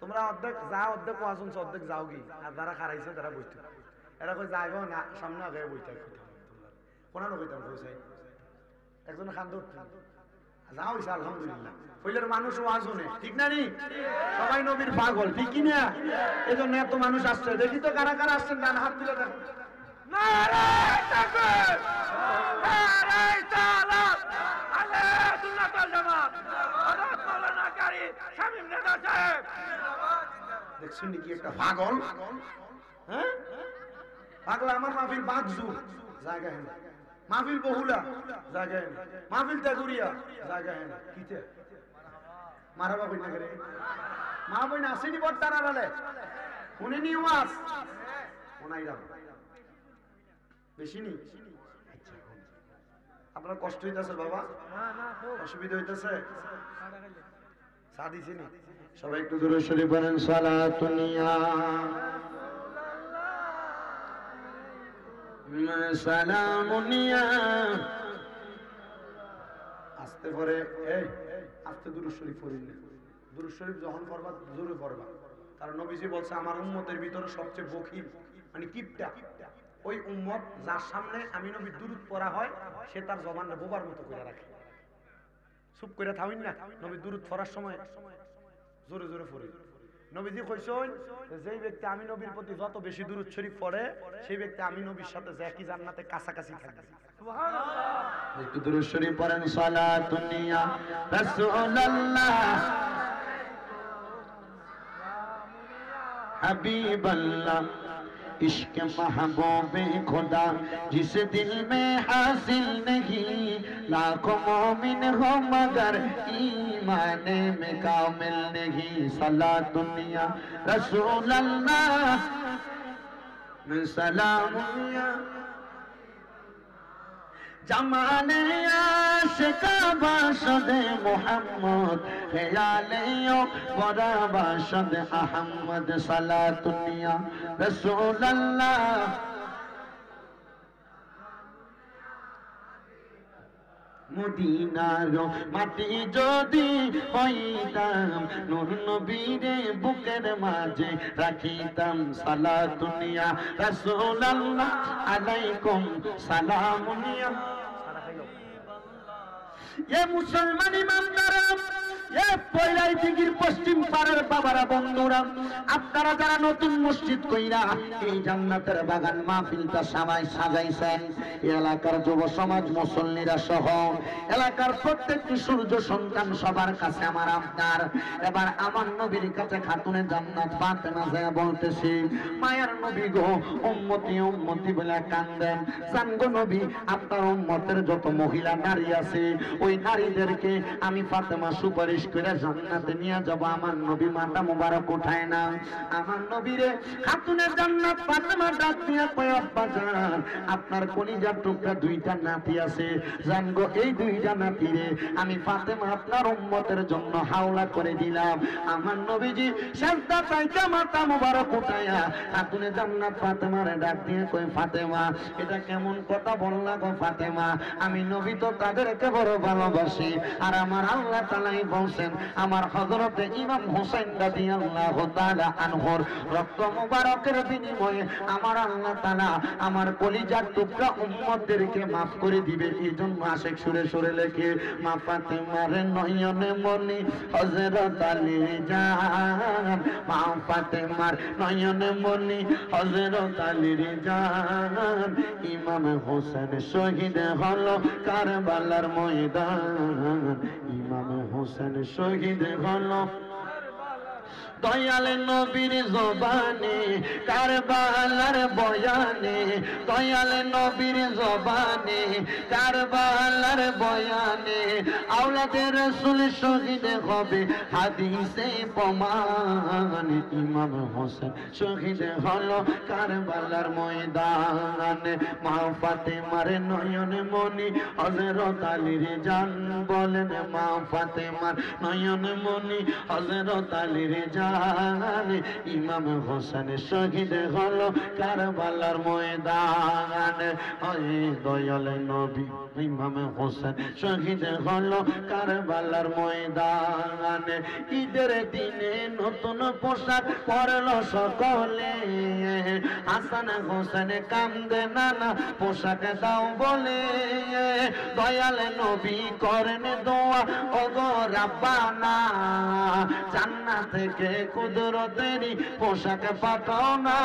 তোমরা অর্ধেক যা অর্ধেক ওয়াজুন অর্ধেক যাও কি আর যারা খারাইছে তারা বইতে এরা কই যাইব না সামনে আগে বইতে কোনানো বইতাম কইছাই একজন খান্দে উঠতে যাও হইছে আলহামদুলিল্লাহ কইলের মানুষ ওয়াজুনে ঠিক না নি সবাই নবীর পাগল ঠিক কি না এজন্য এত মানুষ আসছে দেখি তো কারা কারা আসছেন ডান হাত তুলে দেখো নারে তাকবীর নারে সালাত আলাইহি সুন্নাতুল জামাত হযরত মাওলানা কারি শামীম নেতা সাহেব দেখছেন কি একটা পাগল হ্যাঁ পাগল আমার মাহফিল বাগজু জায়গা है মাহফিল বহুলা জায়গা है মাহফিল তাগুরিয়া জায়গা है কিতে মারাবা কই না করে মা বই না আসেনি বড়তারা বলে উনি নি ওয়াজ ওনাইরা বেশি নি আপনার কষ্ট হইতাছে বাবা না না অসুবিধা হইতাছে সাদিছি নি সবাই একটু দূরে শরীফ পড়েন সালাতুন ইয়া সালামুন ইয়া আস্তে পড়ে এই আস্তে দূরুদ শরীফ পড়িন দূরুদ শরীফ যখন পড়বা জোরে পড়বা কারণ নবীজি বলছে আমার উম্মতের ভিতরে সবচেয়ে বখিল মানে কিপটা ওই উম্মত যার সামনে আমি নবীর দুরূদ পড়া হয় সে তার জবানটা বোবার মতো করে রাখে চুপ করে থাকুন না নবীর দুরূদ পড়ার সময় জোরে জোরে পড়ি নবীজি কইছেন যেই ব্যক্তি আমি নবীর প্রতি যত বেশি দুরূদ শরীফ পড়ে সেই ব্যক্তি আমি নবীর সাথে একই জান্নাতে কাছাকাছি থাকবে সুবহানাল্লাহ একটু দুরূদ শরীফ পড়েন সালাতুন ইয়া রাসূলুল্লাহ हबीब अल्लाह इश्क महबूब खुदा जिस दिल में हासिल नहीं लाखों मोमिन हो मगर ईमान में कामिल नहीं सलात दुनिया रसूल अल्लाह में सलाम জামানে আশিকা বাসদে মুহাম্মদ খেয়ালেও বড় বাসদে আহমদ সালাতুনিয়া রাসূলুল্লাহ মদিনার মাটি যদি হইতাম নূর নবীরে বুকের মাঝে রাখিতাম সালাতুনিয়া রাসূলুল্লাহ আলাইকুম সালামুনিয়া এ মুসলমান ইমানদারা এ পয়লাই দিঘির পশ্চিম পাড়ের বাবারা বন্ধুরা আপনারা যারা নতুন মসজিদ কইরা এই জান্নাতের বাগান মাহফিলটা সবাই সাজাইছেন এলাকার যুব সমাজ মুসল্লিরা সহ এলাকার প্রত্যেকটি সূর্য সন্তান সবার কাছে আমার আপনার এবার আমার নবীর কাছে খাতুনে জান্নাত ফাতেমা যায় বলতেছি মায়ের নবী গো উম্মতি উম্মতি বলে কান্দেন জানগো নবী আপনার উম্মতের যত মহিলা নারী আছে ওই নারীদেরকে আমি ফাতেমা সুপারিশ করে জান্নাতে নিয়ে যাব আমার নবী মাতা মুবারক উঠায় না আমার নবীরে খাতুনে জান্নাত ফাতেমা ডাক দিয়া কয় আব্বা জান আপনার কলিজার টুকরা দুইটা নাতি আছে জানগো এই দুইটা নাতিরে আমি ফাতেমা আপনার উম্মতের জন্য হাওলা করে দিলাম আমার নবীজি সাজদা চাইতে মাতা মুবারক উঠায়া খাতুনে জান্নাত ফাতেমারে ডাক দিয়ে কয় ফাতেমা এটা কেমন কথা বললা গো ফাতেমা আমি নবী তো তাদেরকে বড় ভালোবাসি আর আমার আল্লাহ তাআলাই হোসেন আমার হযরতে ইমাম হোসেন রাদিয়াল্লাহু তাআলা আনহুর রক্ত মুবারকের বিনিময়ে আমার আল্লাহ তাআলা আমার কলিজার টুকরা উম্মতদেরকে maaf করে দিবে। এইজন্য আশিক সুরে সুরে লেখে মা ফাতেমার নয়নে মনি হযরত আলী জান, মা ফাতেমার নয়নে মনি হযরত আলী জান। ইমাম হোসেন শহীদ হলো কারবালার ময়দান, ইমাম হোসেন শহীদ হলো দয়াল নবীর জবানে কারবালার বয়ানে, দয়াল নবীর জবানে কারবালার বয়ানে। আওলাদে রাসূল শহীদ হবে হাদিসে প্রমাণ, ইমাম হোসেন শহীদ হলো কারবালার ময়দানে। মা ফাতেমার নয়নে মনি হযরত আলীর জান, বলেন মা ফাতেমার নয়নে মনি হযরত আলীর জান। ইমাম হোসেন শহীদ হলো কারবালার ময়দানে। ওই দয়াল নবী ইমাম হোসেন শহীদ হলো কারবালার ময়দানে। ঈদের দিনে নতুন পোশাক পরলো সকলে, হাসান হোসেন কান্দে নানা পোশাক দাও বলে। দয়াল নবী করেন দোয়া ওগো রাব্বানা, জান্নাত থেকে কুদরতেরই পোশাক পাঠাও না।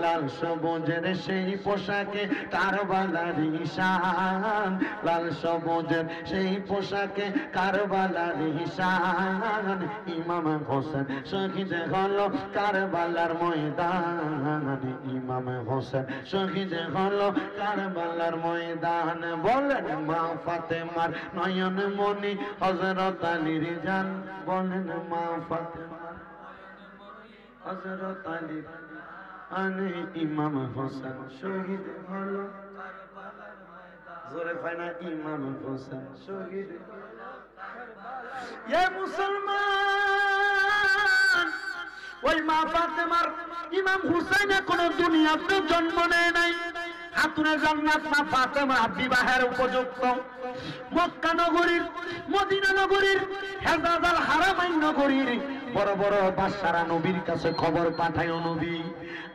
লাল সবুজের সেই পোশাকে কারবালার ঈশান, লাল সবুজের সেই পোশাকে কারবালার ঈশান। ইমাম হোসেন শহীদ হলো কারবালার ময়দানে, ইমাম হোসেন শহীদ হলো কারবালার ময়দান। বলেন মা ফাতেমার নয়ন মনি হযরত আলীর জান, বলেন মা ফাতেমার হযরত আলীর আনে। ইমাম হোসেন শহীদ হলো কারবালার ময়দান, জোরে কয় না ইমাম হোসেন শহীদ হলো কারবালার। এ মুসলমান, ওই মা ফাতেমার ইমাম হুসাইন এখনো দুনিয়াতে জন্ম নেয় নাই। খাতুনে জান্নাত মা ফাতেমা বিবাহের উপযুক্ত। মক্কা নগরীর, মদিনা নগরীর, হেজাজ আল হারামাইন নগরীর বড় বড় বাদশারা নবীর কাছে খবর পাঠায়, নবী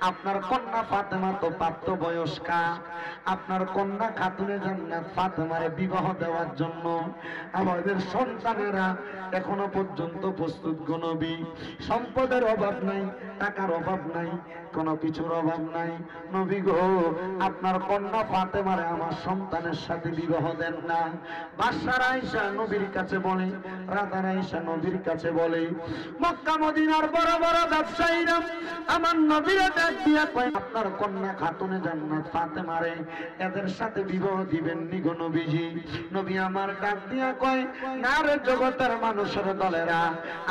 আপনার কন্যা ফাতেমা তো প্রাপ্ত বয়স্কা, আপনার কন্যা খাতুনে জান্নাত ফাতেমারে বিবাহ দেওয়ার জন্য আমাদের সন্তানেরা এখনো পর্যন্ত প্রস্তুত গো নবী। সম্পদের অভাব নাই, টাকার অভাব নাই, কোনো কিছুর অভাব নাই। নবী গো আপনার কন্যা ফাতেমারে আমার সন্তানের সাথে বিবাহ দেন না। বাদশারা আয়েশা নবীর কাছে বলে, রাজারা আয়েশা নবীর কাছে বলে। মক্কা মদিনার বড় বড় ব্যবসায়ীরা আমার নবীরা ডাক দিয়া কয়, আপনার কন্যা খাতুনে জান্নাত ফাতেমারে এদের সাথে বিবাহ দিবেন নি গো নবীজি। নবী আমার ডাক দিয়া কয়, না রে জগতের মানুষের দলেরা,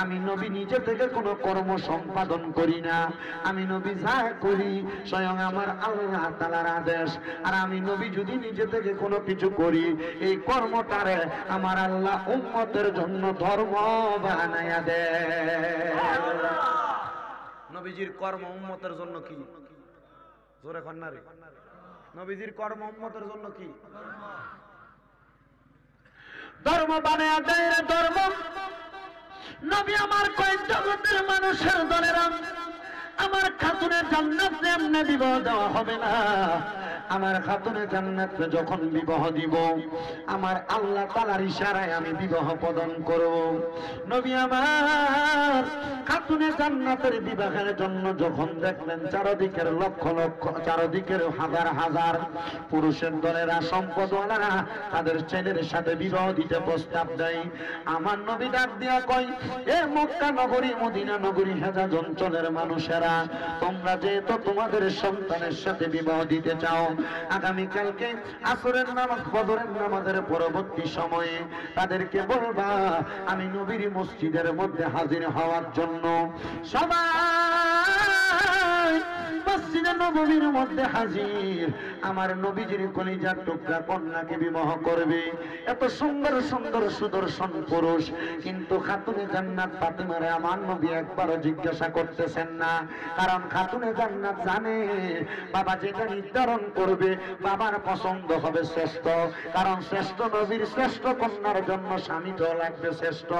আমি নবী নিজে থেকে কোনো কর্ম সম্পাদন করি না। আমি নবী যা করি স্বয়ং আমার আল্লাহ তাআলার আদেশ। আর আমি নবী যদি নিজে থেকে কোনো কিছু করি, এই কর্মটারে আমার আল্লাহ উম্মতের জন্য ধর্ম বানায়া দেয়। নবীজির কর্ম উম্মতের জন্য কি? জোরে কন্যা রে, নবীজির কর্ম উম্মতের জন্য কি? ধর্ম বানায়া দেয় রে ধর্ম। নবী আমার কয়, জগতের মানুষের দলেরা আমার খাতুনে জান্নাত এমনি বিবাহ দেওয়া হবে না। আমার খাতুনে জান্নাত যখন বিবাহ দিব, আমার আল্লাহ তাআলার ইশারায় আমি বিবাহ প্রদান করব। নবী আমার খাতুনে জান্নাতের বিবাহের জন্য যখন দেখলেন চারদিকের লক্ষ লক্ষ, চারদিকের হাজার হাজার পুরুষের দলেরা, সম্পদওয়ালারা তাদের ছেলের সাথে বিবাহ দিতে প্রস্তাব দেয়, আমার নবী ডাক দিয়া কয়, এ মক্কা নগরী, মদিনা নগরী, হেজাজ অঞ্চলের মানুষেরা, তোমরা যেহেতু তোমাদের সন্তানের সাথে বিবাহ দিতে চাও, আগামীকালকে আসরের নামাজ, ফজরের নামাজের পরবর্তী সময়ে তাদেরকে বলবা আমি নবীর মসজিদের মধ্যে হাজির হওয়ার জন্য। সবাই মসজিদে নববীর মধ্যে হাজির, আমার নবীজির কলিজার টুকরা কন্যাকে বিবাহ করবে। এত সুন্দর সুন্দর সুদর্শন পুরুষ, কিন্তু খাতুনে জান্নাত ফাতেমারে আমার নবী একবারও জিজ্ঞাসা করতেছেন না। কারণ খাতুনে জান্নাত জানে বাবা যেটা নির্ধারণ করবে বাবার পছন্দ হবে শ্রেষ্ঠ। কারণ শ্রেষ্ঠ নবীর শ্রেষ্ঠ কন্যার জন্য স্বামীটাও লাগবে শ্রেষ্ঠ।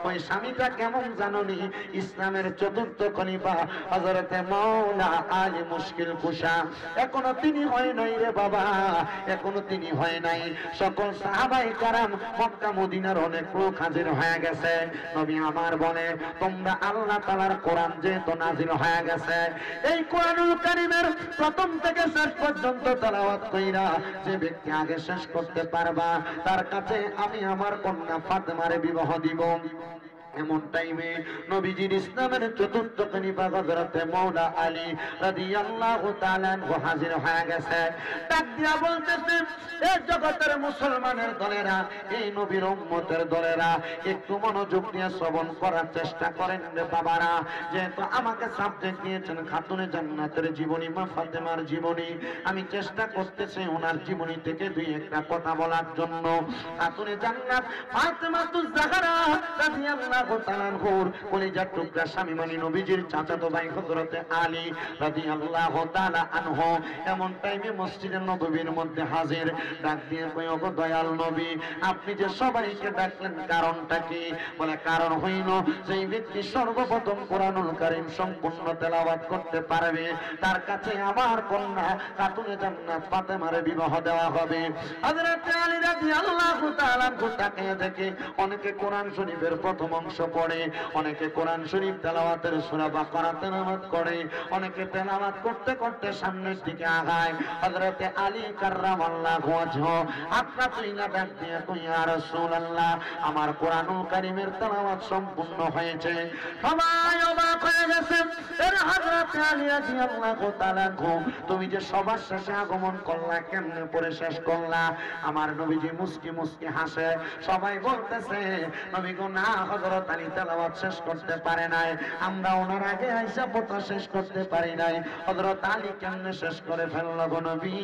ওই স্বামীটা কেমন জাননি? ইসলামের চতুর্থ খলিফা হযরতে মাওলানা আলী মুশকিল কুশা। এখনো তিনি হয় নাই রে বাবা, এখনো তিনি হয় নাই। সকল সাহাবায়ে কারাম মক্কা মদিনার অনেক লোক হাজির হয়ে গেছে। নবী আমার বলে তোমরা আল্লাহ তাআলার কোরআন যেহেতু নাজিল হয়ে গেছে, এই কোরআনুল কারীমের প্রথম থেকে শেষ পর্যন্ত তেলাওয়াত কইরা যে ব্যক্তি আগে শেষ করতে পারবা তার কাছে আমি আমার কন্যা ফাতেমারে বিবাহ দিব। এমন টাইমে নবীজির ইসলামের চতুর্থ খলিফা হযরতে মাওলানা আলী রাদিয়াল্লাহু তাআলা আনহু হাজির হয়ে গেছে। ডাক দিয়া বলতেছে, এই জগতের মুসলমানের দলেরা, এই নবীর উম্মতের দলেরা, একটু মনোযোগ দিয়ে শ্রবণ করার চেষ্টা করেন রে বাবারা। যেহেতু আমাকে সাবজেক্ট দিয়েছেন খাতুনে জান্নাতের জীবনী, মা ফাতেমার জীবনী, আমি চেষ্টা করতেছি ওনার জীবনী থেকে দুই একটা কথা বলার জন্য। খাতুনে জান্নাত ফাতেমাতুজ জাহরা রাদিয়াল্লাহু তাআলা আনহুর কলিজার টুকরা স্বামী মানে নবীজির চাচাতো ভাই হযরতে আলী রাদিয়াল্লাহু তাআলা আনহু এমন টাইমে মসজিদে নববীর মধ্যে হাজির। ডাক দিয়ে কই, ওগো দয়াল নবী, আপনি যে সবাইকে ডাকলেন কারণটা কি? বলে কারণ হইল যেই ব্যক্তি সর্বপ্রথম কোরআনুল কারীম সম্পূর্ণ তেলাওয়াত করতে পারবে তার কাছে আমার কন্যা খাতুনে জান্নাত ফাতেমারে বিবাহ দেওয়া হবে। হযরত আলী রাদিয়াল্লাহু তাআলা আনহু তাকিয়ে দেখে অনেকে কোরআন শরীফের প্রথম অংশ পড়ে, অনেকে কোরআন শরীফ তেলাওয়াতের সূরা বাকারা তেলাওয়াত করে, অনেকে তেলাওয়াত করতে করতে সামনের দিকে আগায়। হযরত আলী কাররামাল্লাহু ওয়াজহু আপনা তুইলা ডাক দিয়ে কই, ইয়া রাসূলুল্লাহ, আমার কোরআনুল কারীমের তেলাওয়াত সম্পূর্ণ হয়েছে। সবাই অবাক হয়ে গেছে। এর হযরত আলী রাদিয়াল্লাহু তাআলা আনহু, তুমি যে সবার শেষে আগমন করলা, কেমনে পড়ে শেষ করলা? আমার নবীজি মুস্কি মুস্কি হাসে। সবাই বলতেছে, নবী গো না, হযরত আলী তেলাওয়াত শেষ করতে পারে নাই, আমরা ওনার আগে আইসা পড়া শেষ করতে পারি নাই। হযরত আলী কেমনে শেষ করে ফেলল গো নবী?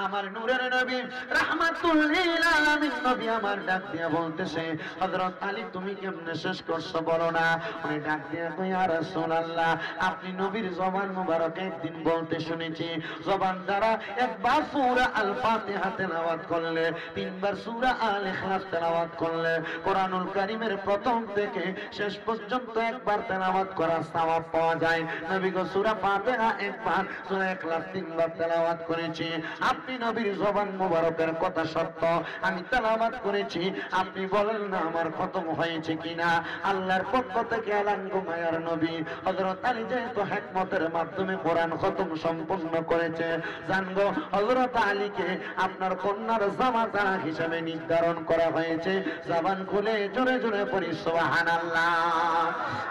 আমার নূরের নবী রাহমাতুল লিল আলামিন নবী আমার ডাক দিয়ে বলতেছে, হযরত আলী তুমি কেমনে শেষ করছো বলো না? উনি ডাক দিয়ে কই, ইয়া রাসূলুল্লাহ, আপনি নবীর জবান মুবারক একদিন বলতে শুনেছি, জবান দ্বারা একবার সূরা আল ফাতিহা তেলাওয়াত করলে, তিনবার সূরা আল ইখলাস তেলাওয়াত করলে কোরআনুল কারীমের প্রথম থেকে শেষ পর্যন্ত একবার তেলাওয়াত করার সওয়াব পাওয়া যায়। নবী গো সূরা ফাতিহা একবার, সূরা ইখলাস তিনবার তেলাওয়াত করেছি। আপনি নবীর জবান মুবারকের কথা সত্য, আমি তেলাওয়াত করেছি, আপনি বলেন না আমার খতম হয়েছে কিনা? আল্লাহর পক্ষ থেকে এলান গো মায়ার নবী, হযরত আলী যেহেতু হিকমতের মাধ্যমে কোরআন খতম সম্পূর্ণ করেছে, জানগো হযরত আলীকে আপনার কন্যার জামাতা হিসেবে নির্ধারণ করা হয়েছে। জবান খুলে জোরে জোরে পড়ি সুবহানাল্লাহ।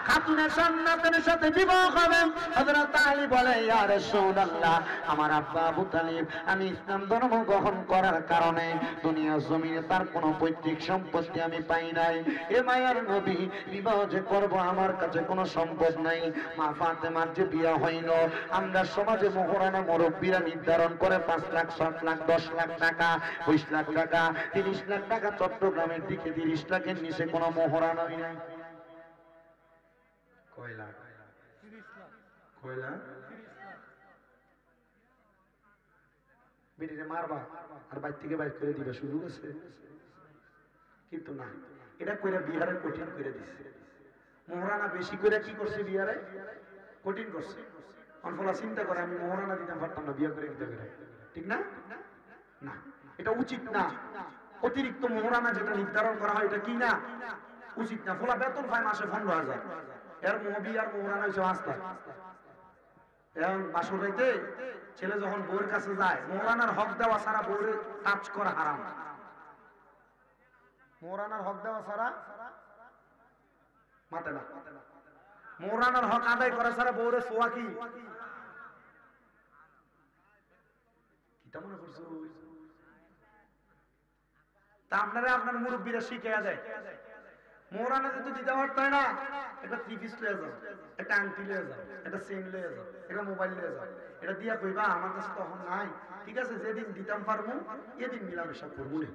খাতুনে জান্নাতের সাথে বিবাহ হবে। হযরত আলী বলে, ইয়া রাসূলুল্লাহ, আমার আব্বা আবু তালিব আমি ইসলাম ধর্ম গ্রহণ করার কারণে দুনিয়া জমিনে তার কোনো পৈতৃক সম্পত্তি আমি পাই নাই। এ মায়ার নবী, বিবাহ যে করব আমার কাছে কোনো সম্পদ নাই। মা ফাতেমার যে বিয়ে হইল, আমরা সমাজে মোহরানা মুরব্বীরা নির্ধারণ করে 5 লাখ, 7 লাখ, 10 লাখ টাকা, 20 লাখ টাকা, 30 লাখ টাকা। চট্টগ্রামের দিকে 30 লাখের নিচে কোনো মোহরানাই নাই। কয় লাখ? 30 লাখ। কয় লাখ? বেটিরে মারবা আর বাইর থেকে বাইর করে দিবে, সুযোগ আছে? কিন্তু না, এটা কইরা বিহারে কঠিন করে দিচ্ছে। মোহরানা বেশি করে কি করছে? বিহারে কঠিন করছে। অনফলা চিন্তা করে আমি মোহরানা দিতাম পারতাম না, বিয়ে করে দিতে পারে, ঠিক না? না, এটা উচিত না। অতিরিক্ত মোহরানা যেটা নির্ধারণ করা হয় এটা কি না? উচিত না। ফলা বেতন পায় মাসে 15,000, এর বিয়ার মোহরানা হয়েছে 5 লাখ। এবং বাসর রাইতে ছেলে যখন বউয়ের কাছে যায়, মোহরানার হক দেওয়া ছাড়া বউরে টাচ করা হারাম। মোহরানার হক দেওয়া ছাড়া মাতে না। মোহরানার হক আদায় করা ছাড়া বউরে ছোঁয়া কি মনে করছো? তা আপনারা আপনার মুরব্বীরা শিখিয়ে দেয়, মোহরানা যদি দিতে পারতো না, একটা 3 পিস লয়ে যাও, একটা আংটি লয়ে যাও, একটা চেইন লয়ে যাও, একটা মোবাইল লয়ে যাও, এটা দিয়া কইবা আমার কাছে তখন নাই, ঠিক আছে যেদিন দিতাম পারবো এদিন মিলামেশা করবো না।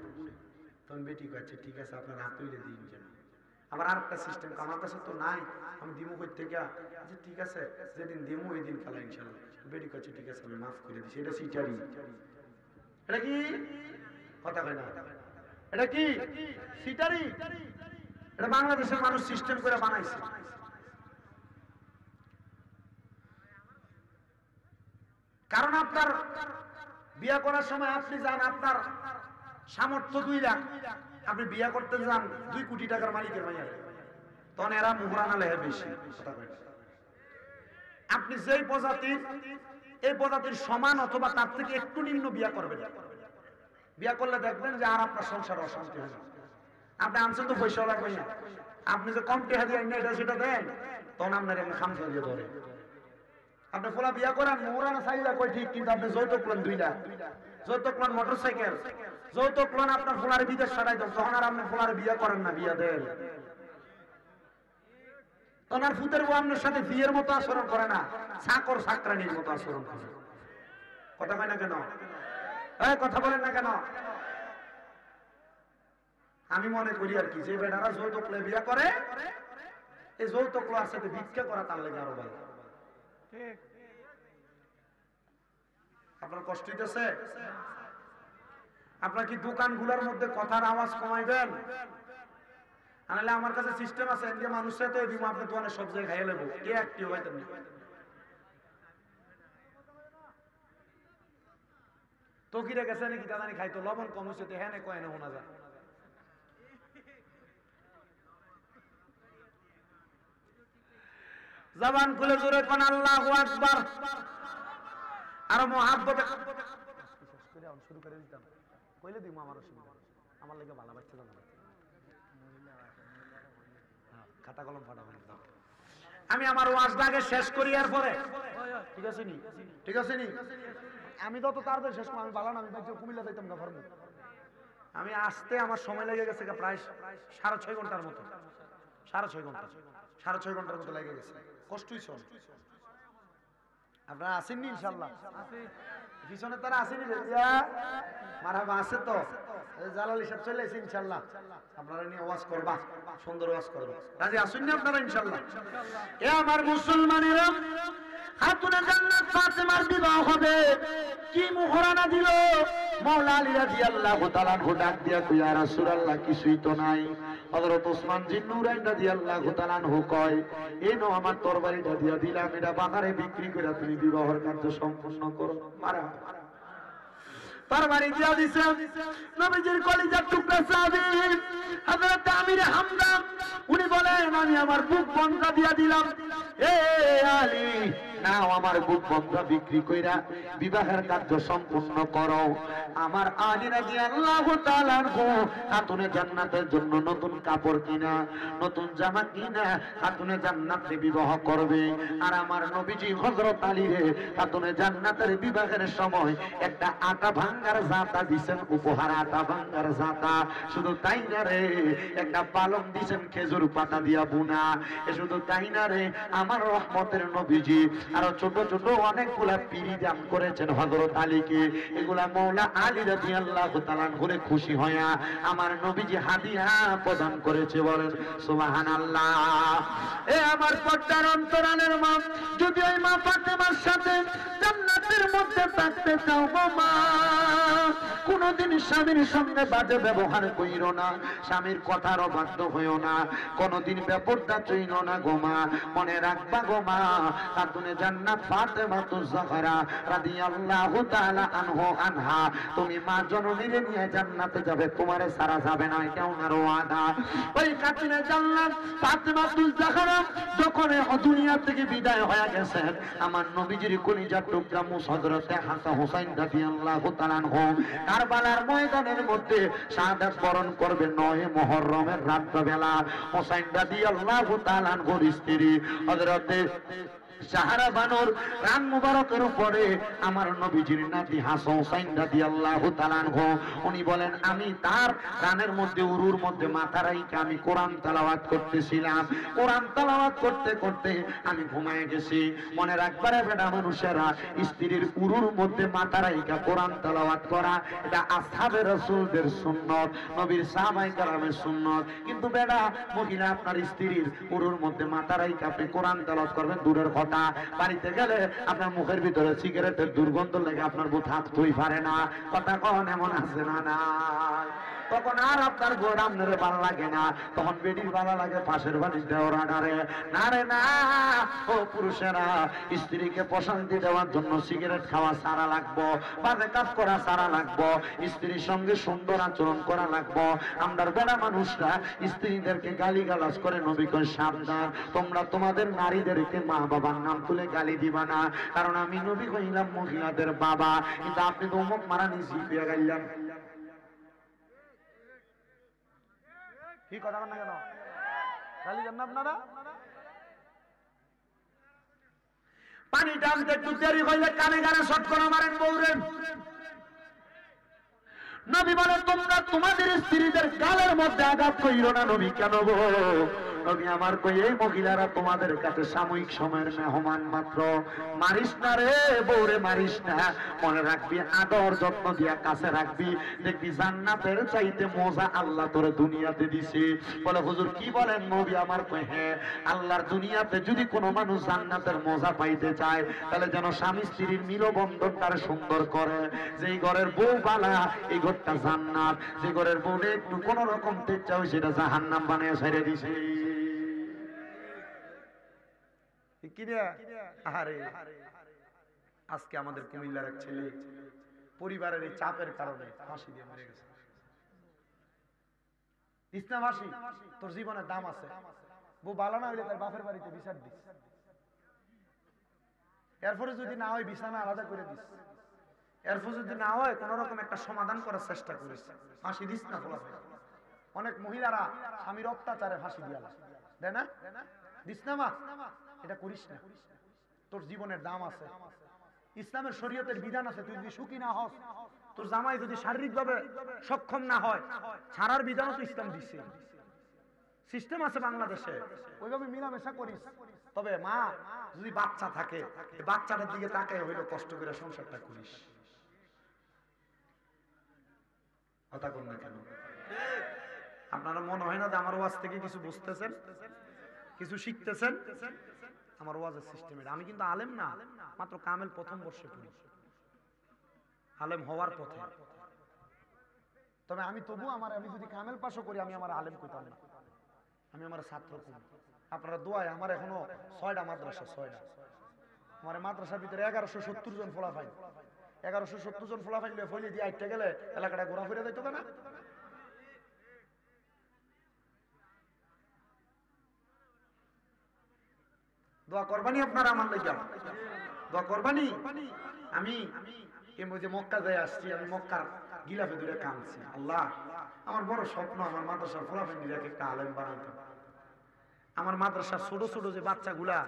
তখন বেটি কয়েছে ঠিক আছে আপনার রাত তৈরি দিন যেন। আবার আর একটা সিস্টেম, আমার কাছে তো নাই, আমি দিমু কই থেকে, আচ্ছা ঠিক আছে যেদিন দিমু ওই দিন খেলা ইনশাল্লাহ। বেটি কয়েছে ঠিক আছে আমি মাফ করে দিচ্ছি। এটা সিটারি, এটা কি কথা কয় না, এটা কি সিটারি? এটা বাংলাদেশের মানুষ সিস্টেম করে বানাইছে। কারণ আপনার বিয়ে করার সময় আপনি যান, আপনার সামর্থ্য 2 লাখ, আপনি বিয়ে করতে যান 2 কোটি টাকার মালিকের মাইয়া, তখন এরা মোহরানা লেহে বেশি। আপনি যেই প্রজাতির, এই প্রজাতির সমান অথবা তার থেকে একটু নিম্ন বিয়ে করবেন, বিয়ে করলে দেখবেন যে আর আপনার সংসার অশান্তি হবে। আপনি আনছেন তো পয়সা লাগবে না, আপনি যে কম টেহা দিয়ে এটা সেটা দেন, তখন আপনার এমনি খামসা দিয়ে ধরে। আপনি ফোলা বিয়া করেন, মোহরানা 4 লাখ কই ঠিক, কিন্তু আপনি যৌতুক লোন 2 লাখ, যৌতুক লোন মোটরসাইকেল, যৌতুক লোন আপনার ফোলারে বিদেশ ছাড়াই দেন, তখন আর আপনি ফোলারে বিয়া করেন না, বিয়া দেন। তখন আর ফুতের বউ আপনার সাথে বিয়ের মতো আচরণ করে না, চাকর চাকরানির মতো আচরণ করে। কথা কয় না কেন? কথা বলেন না কেন? আমি মনে করি আর কি, যে বেটারা যৌতুক লে বিয়া করে, এই যৌতুক লোয়ার সাথে ভিক্ষা করা তার লেগে আরো ভালো। আপনার কষ্ট হইতেছে? আপনার কি দোকানগুলোর মধ্যে কথার আওয়াজ কমাইবেন? আনালে আমার কাছে সিস্টেম আছে, এমনি মানুষ সাথে দিব, আপনি দোকানে সব জায়গায় খাইয়ে নেবো, কে একটিও হইতেন না। তো কিরে গেছে নাকি দাদানি খাইতো, লবণ কম হচ্ছে তো, হ্যাঁ কয় না শোনা যায়। জবান খুলে জোরে কোন আল্লাহু আকবার। আর মুহাব্বতে শুরু করে দিতাম, কইলে দিমু আমার অসুবিধা, আমার লাগে ভালো বাচ্চা জানা, খাতা কলম ফাটাবেন। আমি আমার ওয়াজটাকে শেষ করি, আর পরে ঠিক আছে নি, ঠিক আছে নি, আমি তো তাড়াতাড়ি শেষ করি, আমি ভালো না, আমি কুমিল্লা যাইতাম না ফর্মে। আমি আসতে আমার সময় লেগে গেছে প্রায় 6.5 ঘন্টার মতো, 6.5 ঘন্টা, 6.5 ঘন্টার মতো লেগে গেছে। কষ্টই শোন, আপনারা আসেননি ইনশাল্লাহ? পিছনে তারা আসেনি, মারহাবা আছে তো, জালালি সাহেব চলে এসে ইনশাল্লাহ আপনারা নিয়ে ওয়াজ করবা, সুন্দর ওয়াজ করবা, রাজি আসেননি আপনারা ইনশাল্লাহ? এ আমার মুসলমানেরা, খাতুনে জান্নাত ফাতেমার বিবাহ হবে, কি মোহরানা দিল মাওলা আলী রাদিয়াল্লাহু তাআলা ডাক দিয়া কই, ইয়া রাসূলুল্লাহ কিছুই তো নাই। হযরত ওসমান জিন নুরাইন রাদিয়াল্লাহু তাআলা কয়, এই নো আমার তরবারিটা দিয়া দিলাম, এটা বাজারে বিক্রি করে তুমি বিবাহের কার্য সম্পন্ন করো। মারা তরবারি দিয়া দিছে নবীজির কলিজার টুকরা সাহাবী হযরত আমির হামজা, উনি বলেন আমি আমার বুক বন্ধা দিয়া দিলাম, এ আলী নাও আমার বুক বন্ধা বিক্রি কইরা বিবাহের কার্য সম্পূর্ণ করো। আমার আলী রাদিয়াল্লাহু তাআলা খাতুনে জান্নাতের জন্য নতুন কাপড় কিনা, নতুন জামা কিনা খাতুনে জান্নাতে বিবাহ করবে। আর আমার নবীজি হযরত আলী রে খাতুনে জান্নাতের বিবাহের সময় একটা আটা ভাঙ্গার জাতা দিবেন উপহার, আটা ভাঙ্গার জাতা। শুধু তাই না রে, একটা পালং দিবেন খেজুর পাতা দিয়া বুনা। শুধু তাই না রে, আমার রহমতের নবীজি আরো ছোট ছোট অনেকগুলা পিড়ি দান করেছেন হযরত আলীকে। এগুলা মাওলা আলী রাদিয়াল্লাহু তাআলা করে খুশি হইয়া আমার নবীজি হাদিয়া প্রদান করেছে, বলেন সুবহানাল্লাহ। এ আমার পর্দার অন্তরালের মা, যদি ওই মা ফাতেমার সাথে জান্নাতের মধ্যে থাকতে চাও গো মা, কোনদিন স্বামীর সঙ্গে বাজে ব্যবহার কইরো না, স্বামীর কথার অবাধ্য হইও না, কোনদিন বেপরদা চইনো না গো মা। মনে রাখবা গো মা, খাতুনে জান্নাত ফাতেমাতুজ জাহরা রাদিয়াল্লাহু তাআলা আনহা, তুমি মা জননীরে নিয়ে জান্নাতে যাবে, তোমারে সারা যাবে না, এটা ওনার ওয়াদা। ওই খাতুনে জান্নাত ফাতেমাতুজ জাহরা যখন দুনিয়া থেকে বিদায় হয়ে গেছেন, আমার নবীজির কলিজার টুকরা হযরতে হাসান হুসাইন রাদিয়াল্লাহু তাআলা কারবালার ময়দানের মধ্যে শাহাদাত বরণ করবে 9 মুহররমের রাত বেলা। হুসাইন রাদিয়াল্লাহু তাআলা স্ত্রী হযরতে সাহারা বানর রান মুবারকের উপরে আমার নবীজির নাতি হাসান হুসাইন রাদিয়াল্লাহু তাআলা আনহু উনি বলেন আমি তার রানের মধ্যে উরুর মধ্যে মাথা রাইখা আমি কোরআন তেলাওয়াত করতেছিলাম। কোরআন তেলাওয়াত করতে করতে আমি ঘুমায় গেছি। মনে রাখবারে বেটা মানুষেরা, স্ত্রীর উরুর মধ্যে মাথা রাইখা কোরআন তেলাওয়াত করা এটা আসহাবে রাসূলদের সুন্নাত, নবীর সাহাবায়ে কেরামের সুন্নাত। কিন্তু বেটা মহিলা আপনার স্ত্রীর উরুর মধ্যে মাথা রাইখা আপনি কোরআন তেলাওয়াত করবেন দূরের কথা, বাড়িতে গেলে আপনার মুখের ভিতরে সিগারেটের দুর্গন্ধ লেগে আপনার বুথ হাত ধুই পারে না। কথা কন এমন আছে না? না, তখন আর আপনার গোড়ামনের ভালো লাগে না, তখন বেটির ভালো লাগে পাশের বাড়ির দেওরা ডারে না রে না। ও পুরুষেরা, স্ত্রীকে প্রশান্তি দেওয়ার জন্য সিগারেট খাওয়া সারা লাগবো, বাজে কাজ করা সারা লাগবো, স্ত্রীর সঙ্গে সুন্দর আচরণ করা লাগবো। আমরা বেড়া মানুষরা স্ত্রীদেরকে গালি গালাজ করে নবী কয় সাবধান, তোমরা তোমাদের নারীদেরকে মা বাবার নাম তুলে গালি দিবা না, কারণ আমি নবী কইলাম মহিলাদের বাবা, কিন্তু আপনি তো মুখ মারা নিছি পেয়ে গাইলাম। কি কথা বলেন না কেন? গালি দেন না আপনারা? পানি টানতে একটু দেরি হইলে কানে কানে শট করে মারেন বউরেন। নবী বলে তোমরা তোমাদের স্ত্রীদের গালের মধ্যে আঘাত কইরো না। নবী কেন গো? নবী আমার কই এই মহিলারা তোমাদের কাছে সাময়িক সময়ের মেহমান মাত্র, মারিস না রে বউরে, মারিস না। মনে রাখবি, আদর যত্ন দিয়া কাছে রাখবি, দেখবি জান্নাতের চাইতে মজা আল্লাহ তোরে দুনিয়াতে দিছে। বলে হুজুর কি বলেন? নবী আমার কই হ্যাঁ, আল্লাহর দুনিয়াতে যদি কোনো মানুষ জান্নাতের মজা পাইতে চায় তাহলে যেন স্বামী স্ত্রীর মিলবন্ধনটারে সুন্দর করে। যেই ঘরের বউ বালা এই ঘরটা জান্নাত, যে ঘরের বউরে একটু কোন রকম তেজ সেটা জাহান্নাম বানিয়ে ছেড়ে দিছে। আজকে আমাদের কুমিল্লার এক ছেলে পরিবারের এই চাপের কারণে ফাঁসি দিয়ে মরে গেছে। ইসলাম আসি তোর জীবনের দাম আছে, বউ বালা না হইলে তার বাপের বাড়িতে বিচার দিস, এরপরে যদি না হয় বিছানা আলাদা করে দিস, এরপর যদি না হয় কোন রকম একটা সমাধান করার চেষ্টা করিস, ফাঁসি দিস না। অনেক মহিলারা স্বামীর অত্যাচারে ফাঁসি দিয়া দেয় না, দিস না মা, এটা করিস না। তোর জীবনের দাম আছে, ইসলামের শরীয়তের বিধান আছে। তুই যদি সুখী না হস, তোর জামাই যদি শারীরিক ভাবে সক্ষম না হয়, ছাড়ার বিধানও তো ইসলাম দিচ্ছে। সিস্টেম আছে বাংলাদেশে, ওইভাবে মিলামেশা করিস। তবে মা যদি বাচ্চা থাকে, বাচ্চাটার দিকে তাকায় হইলো কষ্ট করে সংসারটা করিস। কথা কোন না কেন? আপনারা মনে হয় না যে আমার ওয়াজ থেকে কিছু বুঝতেছেন, কিছু শিখতেছেন? আমার ওয়াজের সিস্টেম এটা। আমি কিন্তু আলেম না, মাত্র কামেল প্রথম বর্ষে পড়ি, আলেম হওয়ার পথে। তবে আমি তবু আমি যদি কামেল পাশও করি, আমি আমার আলেম কইতাম না, আমি আমার ছাত্র করি। আপনারা দোয়ায় আমার এখনো 6টা মাদ্রাসা, 6টা। আমার মাদ্রাসার ভিতরে 1170 জন ফলাফাইল, 1170 জন ফলাফাইল ফলে দিয়ে আইতে গেলে এলাকাটা ঘোরা ফিরে যাইতো না। দোয়া করবানি আপনারা আমার লাগা, দোয়া করবানি। আমি এই যে মক্কা যাই আসছি, আমি মক্কার গিলাফে দূরে কাঁদছি, আল্লাহ আমার বড় স্বপ্ন আমার মাদ্রাসার ফলাফাইলটাকে একটা আলেম বানাইতাম। আমার মাদ্রাসার ছোট ছোট যে বাচ্চাগুলা,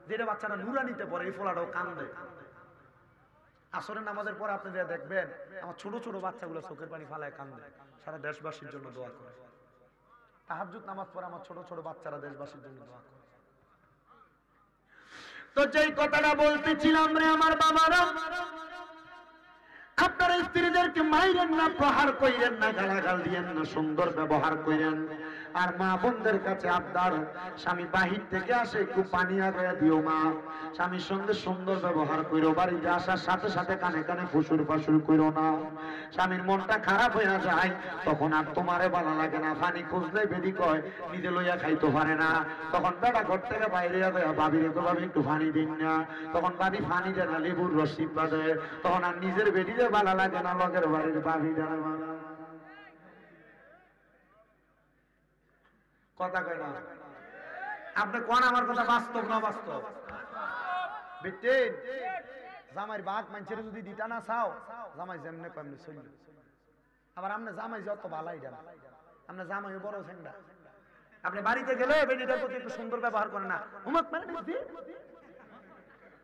যেটা বাচ্চারা নুরানিতে পড়ে, এই ফলাটাও কান্দে। আসরের নামাজের পরে আপনি দেখবেন আমার ছোট ছোট বাচ্চাগুলো চোখের পানি ফালায় কান্দে, সারা দেশবাসীর জন্য দোয়া করে। তাহাজ্জুদ নামাজ পড়ে আমার ছোট ছোট বাচ্চারা দেশবাসীর জন্য দোয়া করে। তো যেই কথাটা বলতেছিলাম রে আমার বাবারা, আপনারা স্ত্রীদেরকে মাইরেন না, প্রহার কইরেন না, গালাগাল দিয়েন না, সুন্দর ব্যবহার কইরেন। আর মা বোনদের কাছে আবদার, স্বামী বাহির থেকে আসে একটু পানি আগায়া দিও মা, স্বামীর সঙ্গে সুন্দর ব্যবহার কইরো, বাড়িতে আসার সাথে সাথে কানে কানে ফুসুর ফাসুর কইরো না। স্বামীর মনটা খারাপ হয়ে যায়, তখন আর তোমারে ভালো লাগে না, পানি খুঁজলে বেদি কয় নিজে লইয়া খাইতে পারে না, তখন বেটা ঘর থেকে বাইরে ভাবিরে তো ভাবি একটু পানি দিন না, তখন ভাবি পানি দেয় না, লেবুর রসিদ বাজে, তখন আর নিজের বেদিতে ভালো লাগে না, লগের বাড়ির ভাবি দেয় ভালো। কথা কয় না আপনি কোন? আমার কথা বাস্তব না বাস্তব? বেটেন জামাইর বাঘ মানুষের যদি দিতা না চাও, জামাই যেমনে কমনে চলল। আবার আপনি জামাই যত ভালাই দেন, আপনার জামাই বড় ছেঙ্গা, আপনি বাড়িতে গেলে বেটিটার প্রতি একটু সুন্দর ব্যবহার করে না, হুমক মানে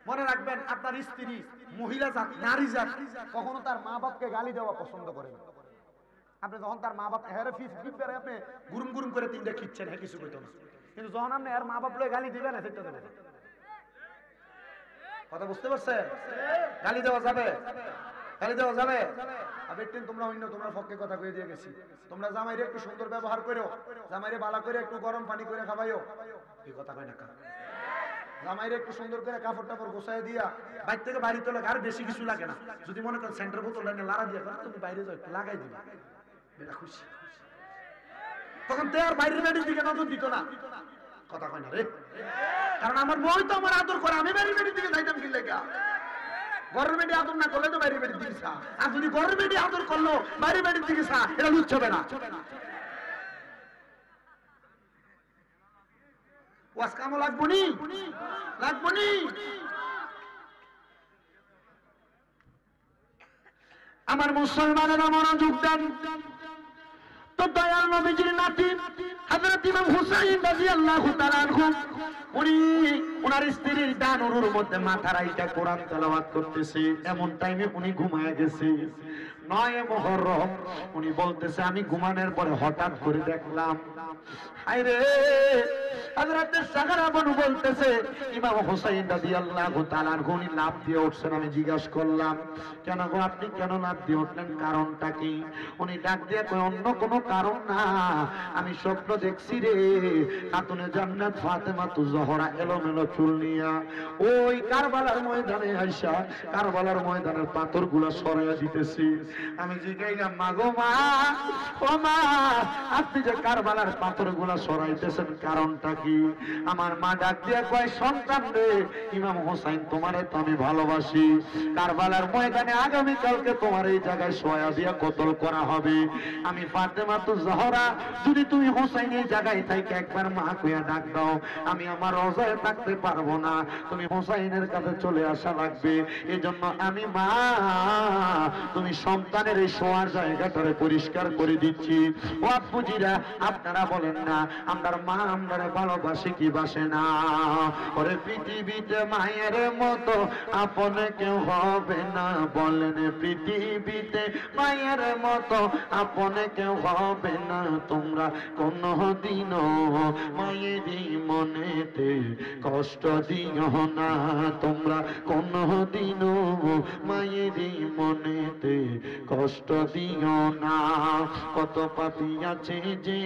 মনে রাখবেন, আপনার স্ত্রী মহিলা জাত, নারী জাত কখনো তার মা বাপকে গালি দেওয়া পছন্দ করে না। আপনি যখন তার মা বাপ হেরে ফিফারে আপনি গুরুম গুরুম করে তিনটা খিচ্ছেন, হ্যাঁ কিছু কইতো না, কিন্তু যখন আপনি আর মা বাপ লয়ে গালি দিবেন সেটা দেবেন। কথা বুঝতে পারছেন? গালি দেওয়া যাবে, গালি দেওয়া যাবে। আবার তোমরা অন্য তোমরা পক্ষে কথা কয়ে দিয়ে গেছি, তোমরা জামাইরে একটু সুন্দর ব্যবহার করো, জামাইরে বালা করে একটু গরম পানি করে খাবাইও, এই কথা কয় না কা? জামাইরে একটু সুন্দর করে কাপড় টাপড় গোছায় দিয়া বাইর থেকে বাড়ি তোলা, আর বেশি কিছু লাগে না। যদি মনে করেন সেন্টার বোতলটা নিয়ে লাড়া দিয়ে তুমি বাইরে যাও একটু লাগাই দিবা, এটা খুশি। তখন তো আর বাইরের বাড়ির দিকে নজর দিত না। কথা কয় না রে, কারণ আমার বই তো আমার আদর করে, আমি বাইরের বাড়ির দিকে যাইতাম কি লেগা? ঘরের বেডি আদর না করলে তো বাইরের বাড়ির দিকে চা, আর যদি ঘরের বেডি আদর করলো বাইরের বাড়ির দিকে চা, এটা লুচ্ছ হবে না। ওয়াজ কামও লাগবো নি, লাগবো নি। আমার মুসলমানেরা মনোযোগ দেন তো, দয়াল নবীজির নাতি হযরত ইমাম হুসাইন রাদিয়াল্লাহু তাআলা আনহু, উনি ওনার স্ত্রীর ডানুরুর মধ্যে মাথা রাইখা কোরআন তেলাওয়াত করতেছে, এমন টাইমে উনি ঘুমায় গেছে। 9 মুহররম উনি বলতেছে, আমি ঘুমানোর পরে হঠাৎ করে দেখলাম, হায়রে হযরত সাগরা বনু বলতেছে ইমাম হুসাইন রাদিয়াল্লাহু তাআলা আনহু উনি লাফ দিয়ে উঠছেন। আমি জিজ্ঞাসা করলাম, কেন গো আপনি কেন লাফ দিয়ে উঠলেন, কারণটা কি? উনি ডাক দিয়ে কয়, অন্য কোনো কারণ না, আমি স্বপ্ন দেখছি রে, খাতুনে জান্নাত ফাতেমা তু জোহরা এলোমেলো চুল নিয়া ওই কারবালার ময়দানে আইসা কারবালার ময়দানের পাথরগুলো সরাইয়া দিতেছি। আমি জিজ্ঞাসা, মা গো মা, ও মা, আপনি যে কারবালার পাথরগুলো সরাইতেছেন কারণটা কি? আমার মা ডাক দিয়ে কয়, সন্তান রে, ইমাম হোসেন তোমারে তো আমি ভালোবাসি, কারবালার ময়দানে আগামী কালকে তোমার এই জায়গায় শোয়া দিয়া কতল করা হবে। আমি ফাতেমা তু জোহরা, যদি তুমি হোসেন এই জায়গায় থেকে একবার মা কইয়া ডাক দাও, আমি আমার রোজায় থাকতে পারবো না, তুমি হোসেনের কাছে চলে আসা লাগবে। এজন্য আমি মা, তুমি সন্তানের এই শোয়ার জায়গাটারে পরিষ্কার করে দিচ্ছি। ও আব্বুজিরা, আপনারা বলেন না আমার মা আমরা ভালোবাসে কি বাসে না? ওরে পৃথিবীতে মায়ের মতো আপন কেউ হবে না, বলেন পৃথিবীতে মায়ের মতো আপন কেউ হবে না। তোমরা কোনো দিনও মায়েরই মনেতে কষ্ট দিও না, তোমরা কোনো দিনও মায়েরই মনেতে কষ্ট দিও না। কত পাপী আছে যে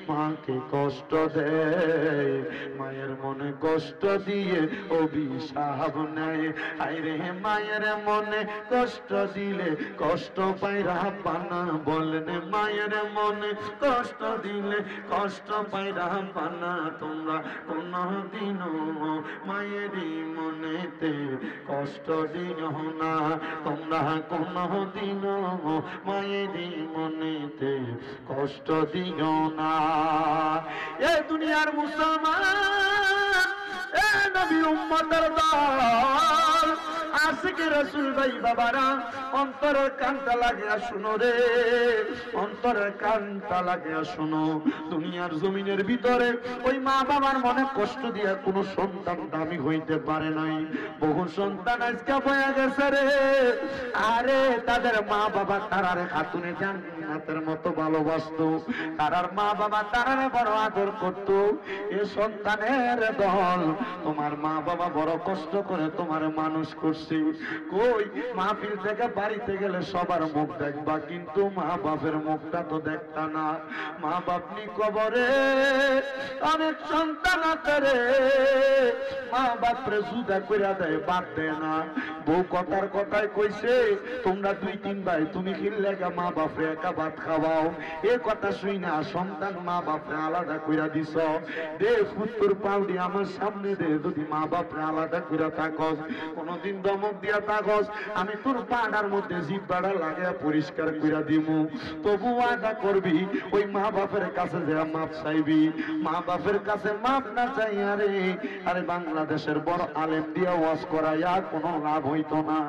মাকে কষ্ট দেয়, মায়ের মনে কষ্ট দিয়ে অভিশাপ নেয়। আইরে মায়ের মনে কষ্ট দিলে কষ্ট পায় রাব্বানা, বলেন মায়ের মনে কষ্ট দিলে কষ্ট পায় রাব্বানা। তোমরা কোনদিনও মায়েরই মনেতে কষ্ট দিও না, তোমরা কোনদিনও মায়েরই মনেতে কষ্ট দিও না। এ দুনিয়ার মুসলমান, এ নবী উম্মতের দল, আশিক রাসূল ভাই বাবারা, অন্তরের কানটা লাগিয়া শুনো রে, অন্তরের কানটা লাগিয়া শুনো। দুনিয়ার জমিনের ভিতরে ওই মা বাবার মনে কষ্ট দিয়া কোনো সন্তান দামি হইতে পারে নাই। বহু সন্তান আজকে বয়া গেছে রে, আরে তাদের মা বাবা তারারে খাতুনে জান্নাতের মতো ভালোবাসতো, তারার মা বাবা তারারে বড় আদর করতো। এ সন্তানের দল, তোমার মা বাবা বড় কষ্ট করে তোমার মানুষ করছে। কই মাহফিল থেকে বাড়িতে গেলে সবার মুখ দেখবা, কিন্তু মা বাপের মুখটা তো দেখতা না। মা বাপ নি কবরে, অনেক সন্তান আছে রে, মা বাপরে জুদা কইরা দেয়, বাদ দেয় না। বউ কথার কথায় কইছে, তোমরা 2-3 ভাই, তুমি খিল্লেগা মা বাপরে একা ভাত খাওয়াও। এ কথা শুই না সন্তান মা বাপরে আলাদা কইরা দিছ। দে ফুত্তর পাউডি আমার সামনে দে, যদি মা বাপরে আলাদা কইরা থাকস, কোনদিন দমক দিয়া থাকস, আমি তোর পাড়ার মধ্যে জিব্বাটা লাগিয়া পরিষ্কার কইরা দিমু। তবু আদা করবি, ওই মা বাপের কাছে যা মাপ চাইবি। মা বাপের কাছে মাপ না চাইয়া রে, আরে বাংলাদেশের বড় আলেম দিয়া ওয়াজ করাইয়া কোনো লাভ হইতো না।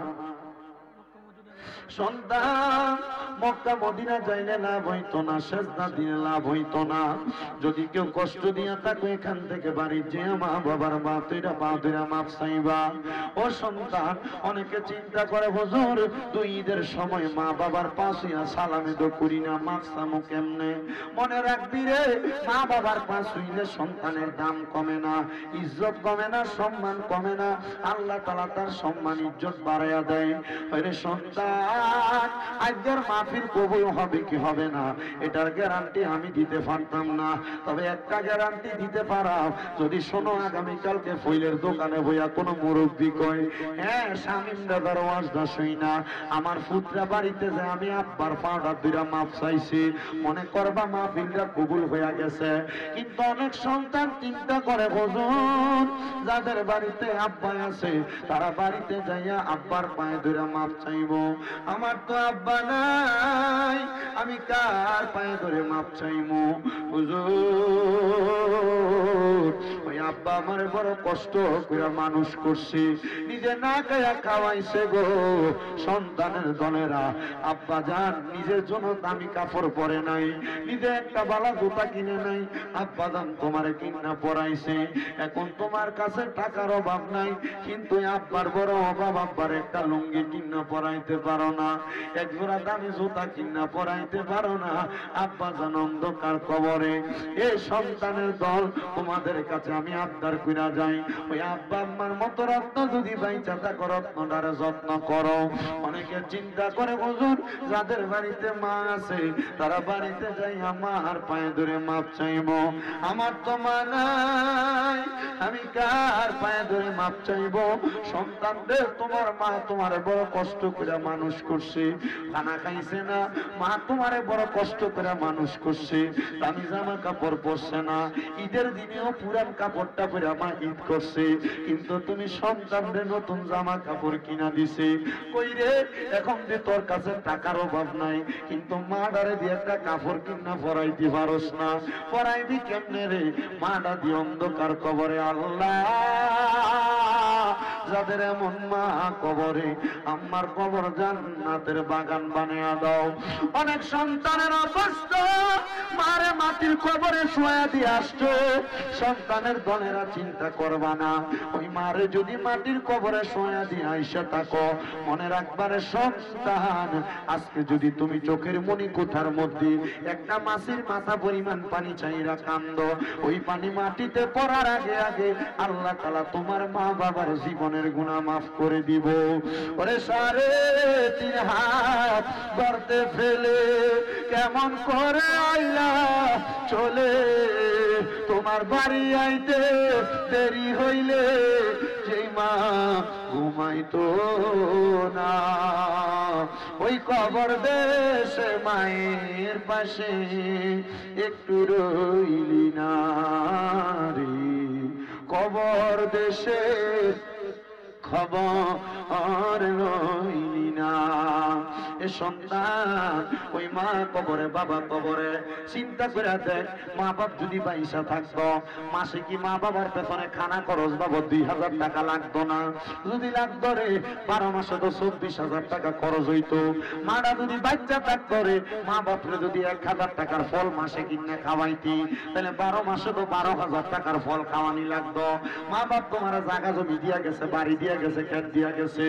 সন্তান মক্কা মদিনা যাইলে লাভ হইতো না, সেজদা দিলে লাভ হইতো না। যদি কেউ কষ্ট দিয়া থাকো এখান থেকে বাড়ি যে মা বাবার বাতুইরা বাতুইরা মাপ চাইবা। ও সন্তান, অনেকে চিন্তা করে হুজুর দুই ঈদের সময় মা বাবার পাশিয়া সালামে তো করি না, মাপ চামো কেমনে? মনে রাখবি রে, মা বাবার পাশ হইলে সন্তানের দাম কমে না, ইজ্জত কমে না, সম্মান কমে না, আল্লাহ তাআলা তার সম্মান ইজ্জত বাড়াইয়া দেয়। ওরে সন্তান, আজকের মাহফিল কবুল হবে কি হবে না এটার গ্যারান্টি আমি দিতে পারতাম না, তবে একটা গ্যারান্টি দিতে পারাম, যদি শোনো আগামীকালকে ফুলের দোকানে বইয়া কোনো মুরব্বী কয় হ্যাঁ শামীম দাদার ওয়াজটা শুই না, আমার পুত্রা বাড়িতে যে আমি আব্বার পাউডার দুইটা মাপ চাইছি, মনে করবা মাহফিলটা কবুল হইয়া গেছে। কিন্তু অনেক সন্তান চিন্তা করে হুজুর যাদের বাড়িতে আব্বা আছে তারা বাড়িতে যাইয়া আব্বার পায়ে ধরে মাপ চাইবো, আমার তো আব্বা নাই, আমি কার পায়ে ধরে মাপ চাইবো? হুজুর ওই আব্বা আমার বড় কষ্ট করে মানুষ করছে, নিজে না খায়া খাওয়াইছে গো। সন্তানের দলেরা আব্বা জান নিজের জন্য দামি কাপড় পরে নাই, নিজে একটা বালা জুতা কিনে নাই, আব্বা জান তোমারে কিনা পরাইছে, এখন তোমার কাছে টাকার অভাব নাই, কিন্তু আব্বার বড় অভাব, আব্বার একটা লুঙ্গি কিনা পরাইতে পারো না, এক জোড়া দামি জুতা কিনা পরাইতে পারো না, আব্বা জান অন্ধকার কবরে। এই সন্তানের দল তোমাদের কাছে আমি আবদার কইরা যাই, ওই আব্বা আম্মার মতো রত্ন যদি বাইচা থাকো রত্নটারে যত্ন করো। অনেকে চিন্তা করে হুজুর যাদের বাড়িতে মা আছে তারা বাড়িতে যাই আমার পায়ে ধরে মাপ চাইবো, আমার তো মা নাই, আমি কার পায়ে ধরে মাপ চাইবো? সন্তানদের তোমার মা তোমারে বড় কষ্ট করে মানুষ করছে, খানা খাইছে না, মা তোমারে বড় কষ্ট করে মানুষ করছে, দামি জামা কাপড় পরছে না, ঈদের দিনেও পুরান কাপড়টা পরে মা ঈদ করছে, কিন্তু তুমি সন্তানদের নতুন জামা কাপড় কিনা দিছে। কই রে, এখন যে তোর কাছে টাকার অভাব নাই, কিন্তু মা ডারে দিয়ে একটা কাপড় কিনা পরাইতে পারস না, পরাইবি কেমনে রে? মাটা দিয়ে অন্ধকার কবরে। আল্লাহ যাদের এমন মা কবরে, আম্মার কবর জান্নাতের বাগান বানিয়ে দাও। অনেক সন্তানের অবস্থা মারে মাটির কবরে শোয়া দিয়ে আসছো, সন্তানের দলেরা চিন্তা করবা না, ওই মারে যদি মাটির কবরে শোয়া দিয়ে আইসা থাকো, মনে রাখবারে সন্তান, আজকে যদি তুমি চোখের মনি কোঠার মধ্যে একটা মাছের মাথা পরিমাণ পানি চাইরা কান্দো, ওই পানি মাটিতে পড়ার আগে আগে আল্লাহ তাআলা তোমার মা বাবার জীবনের গুনাহ মাফ করে দিব। ওরে 3.5 হাত গর্তে ফেলে কেমন করে আইলা চলে, তোমার বাড়ি আইতে দেরি হইলে যেই মা ঘুমাইতো না, ওই কবর দেশে মায়ের পাশে একটু রইলি না রে, কবর দেশে খবর রইলি না। এ সন্তান, ওই মা কবরে বাবা কবরে, চিন্তা করে দেখ, মা বাপ যদি পয়সা থাকতো মাসে কি মা বাবার পেছনে খানা খরচ বাবদ 2000 টাকা লাগতো না? যদি লাগতো রে 12 মাসে তো 24,000 টাকা খরচ হইতো। মারা যদি বাচ্চা থাকতো রে, মা বাপরে যদি 1000 টাকার ফল মাসে কিনে খাওয়াইতি, তাহলে 12 মাসে তো 12,000 টাকার ফল খাওয়ানি লাগতো। মা বাপ তোমার জায়গা জমি দিয়া গেছে, বাড়ি দিয়া গেছে, ক্ষেত দিয়া গেছে,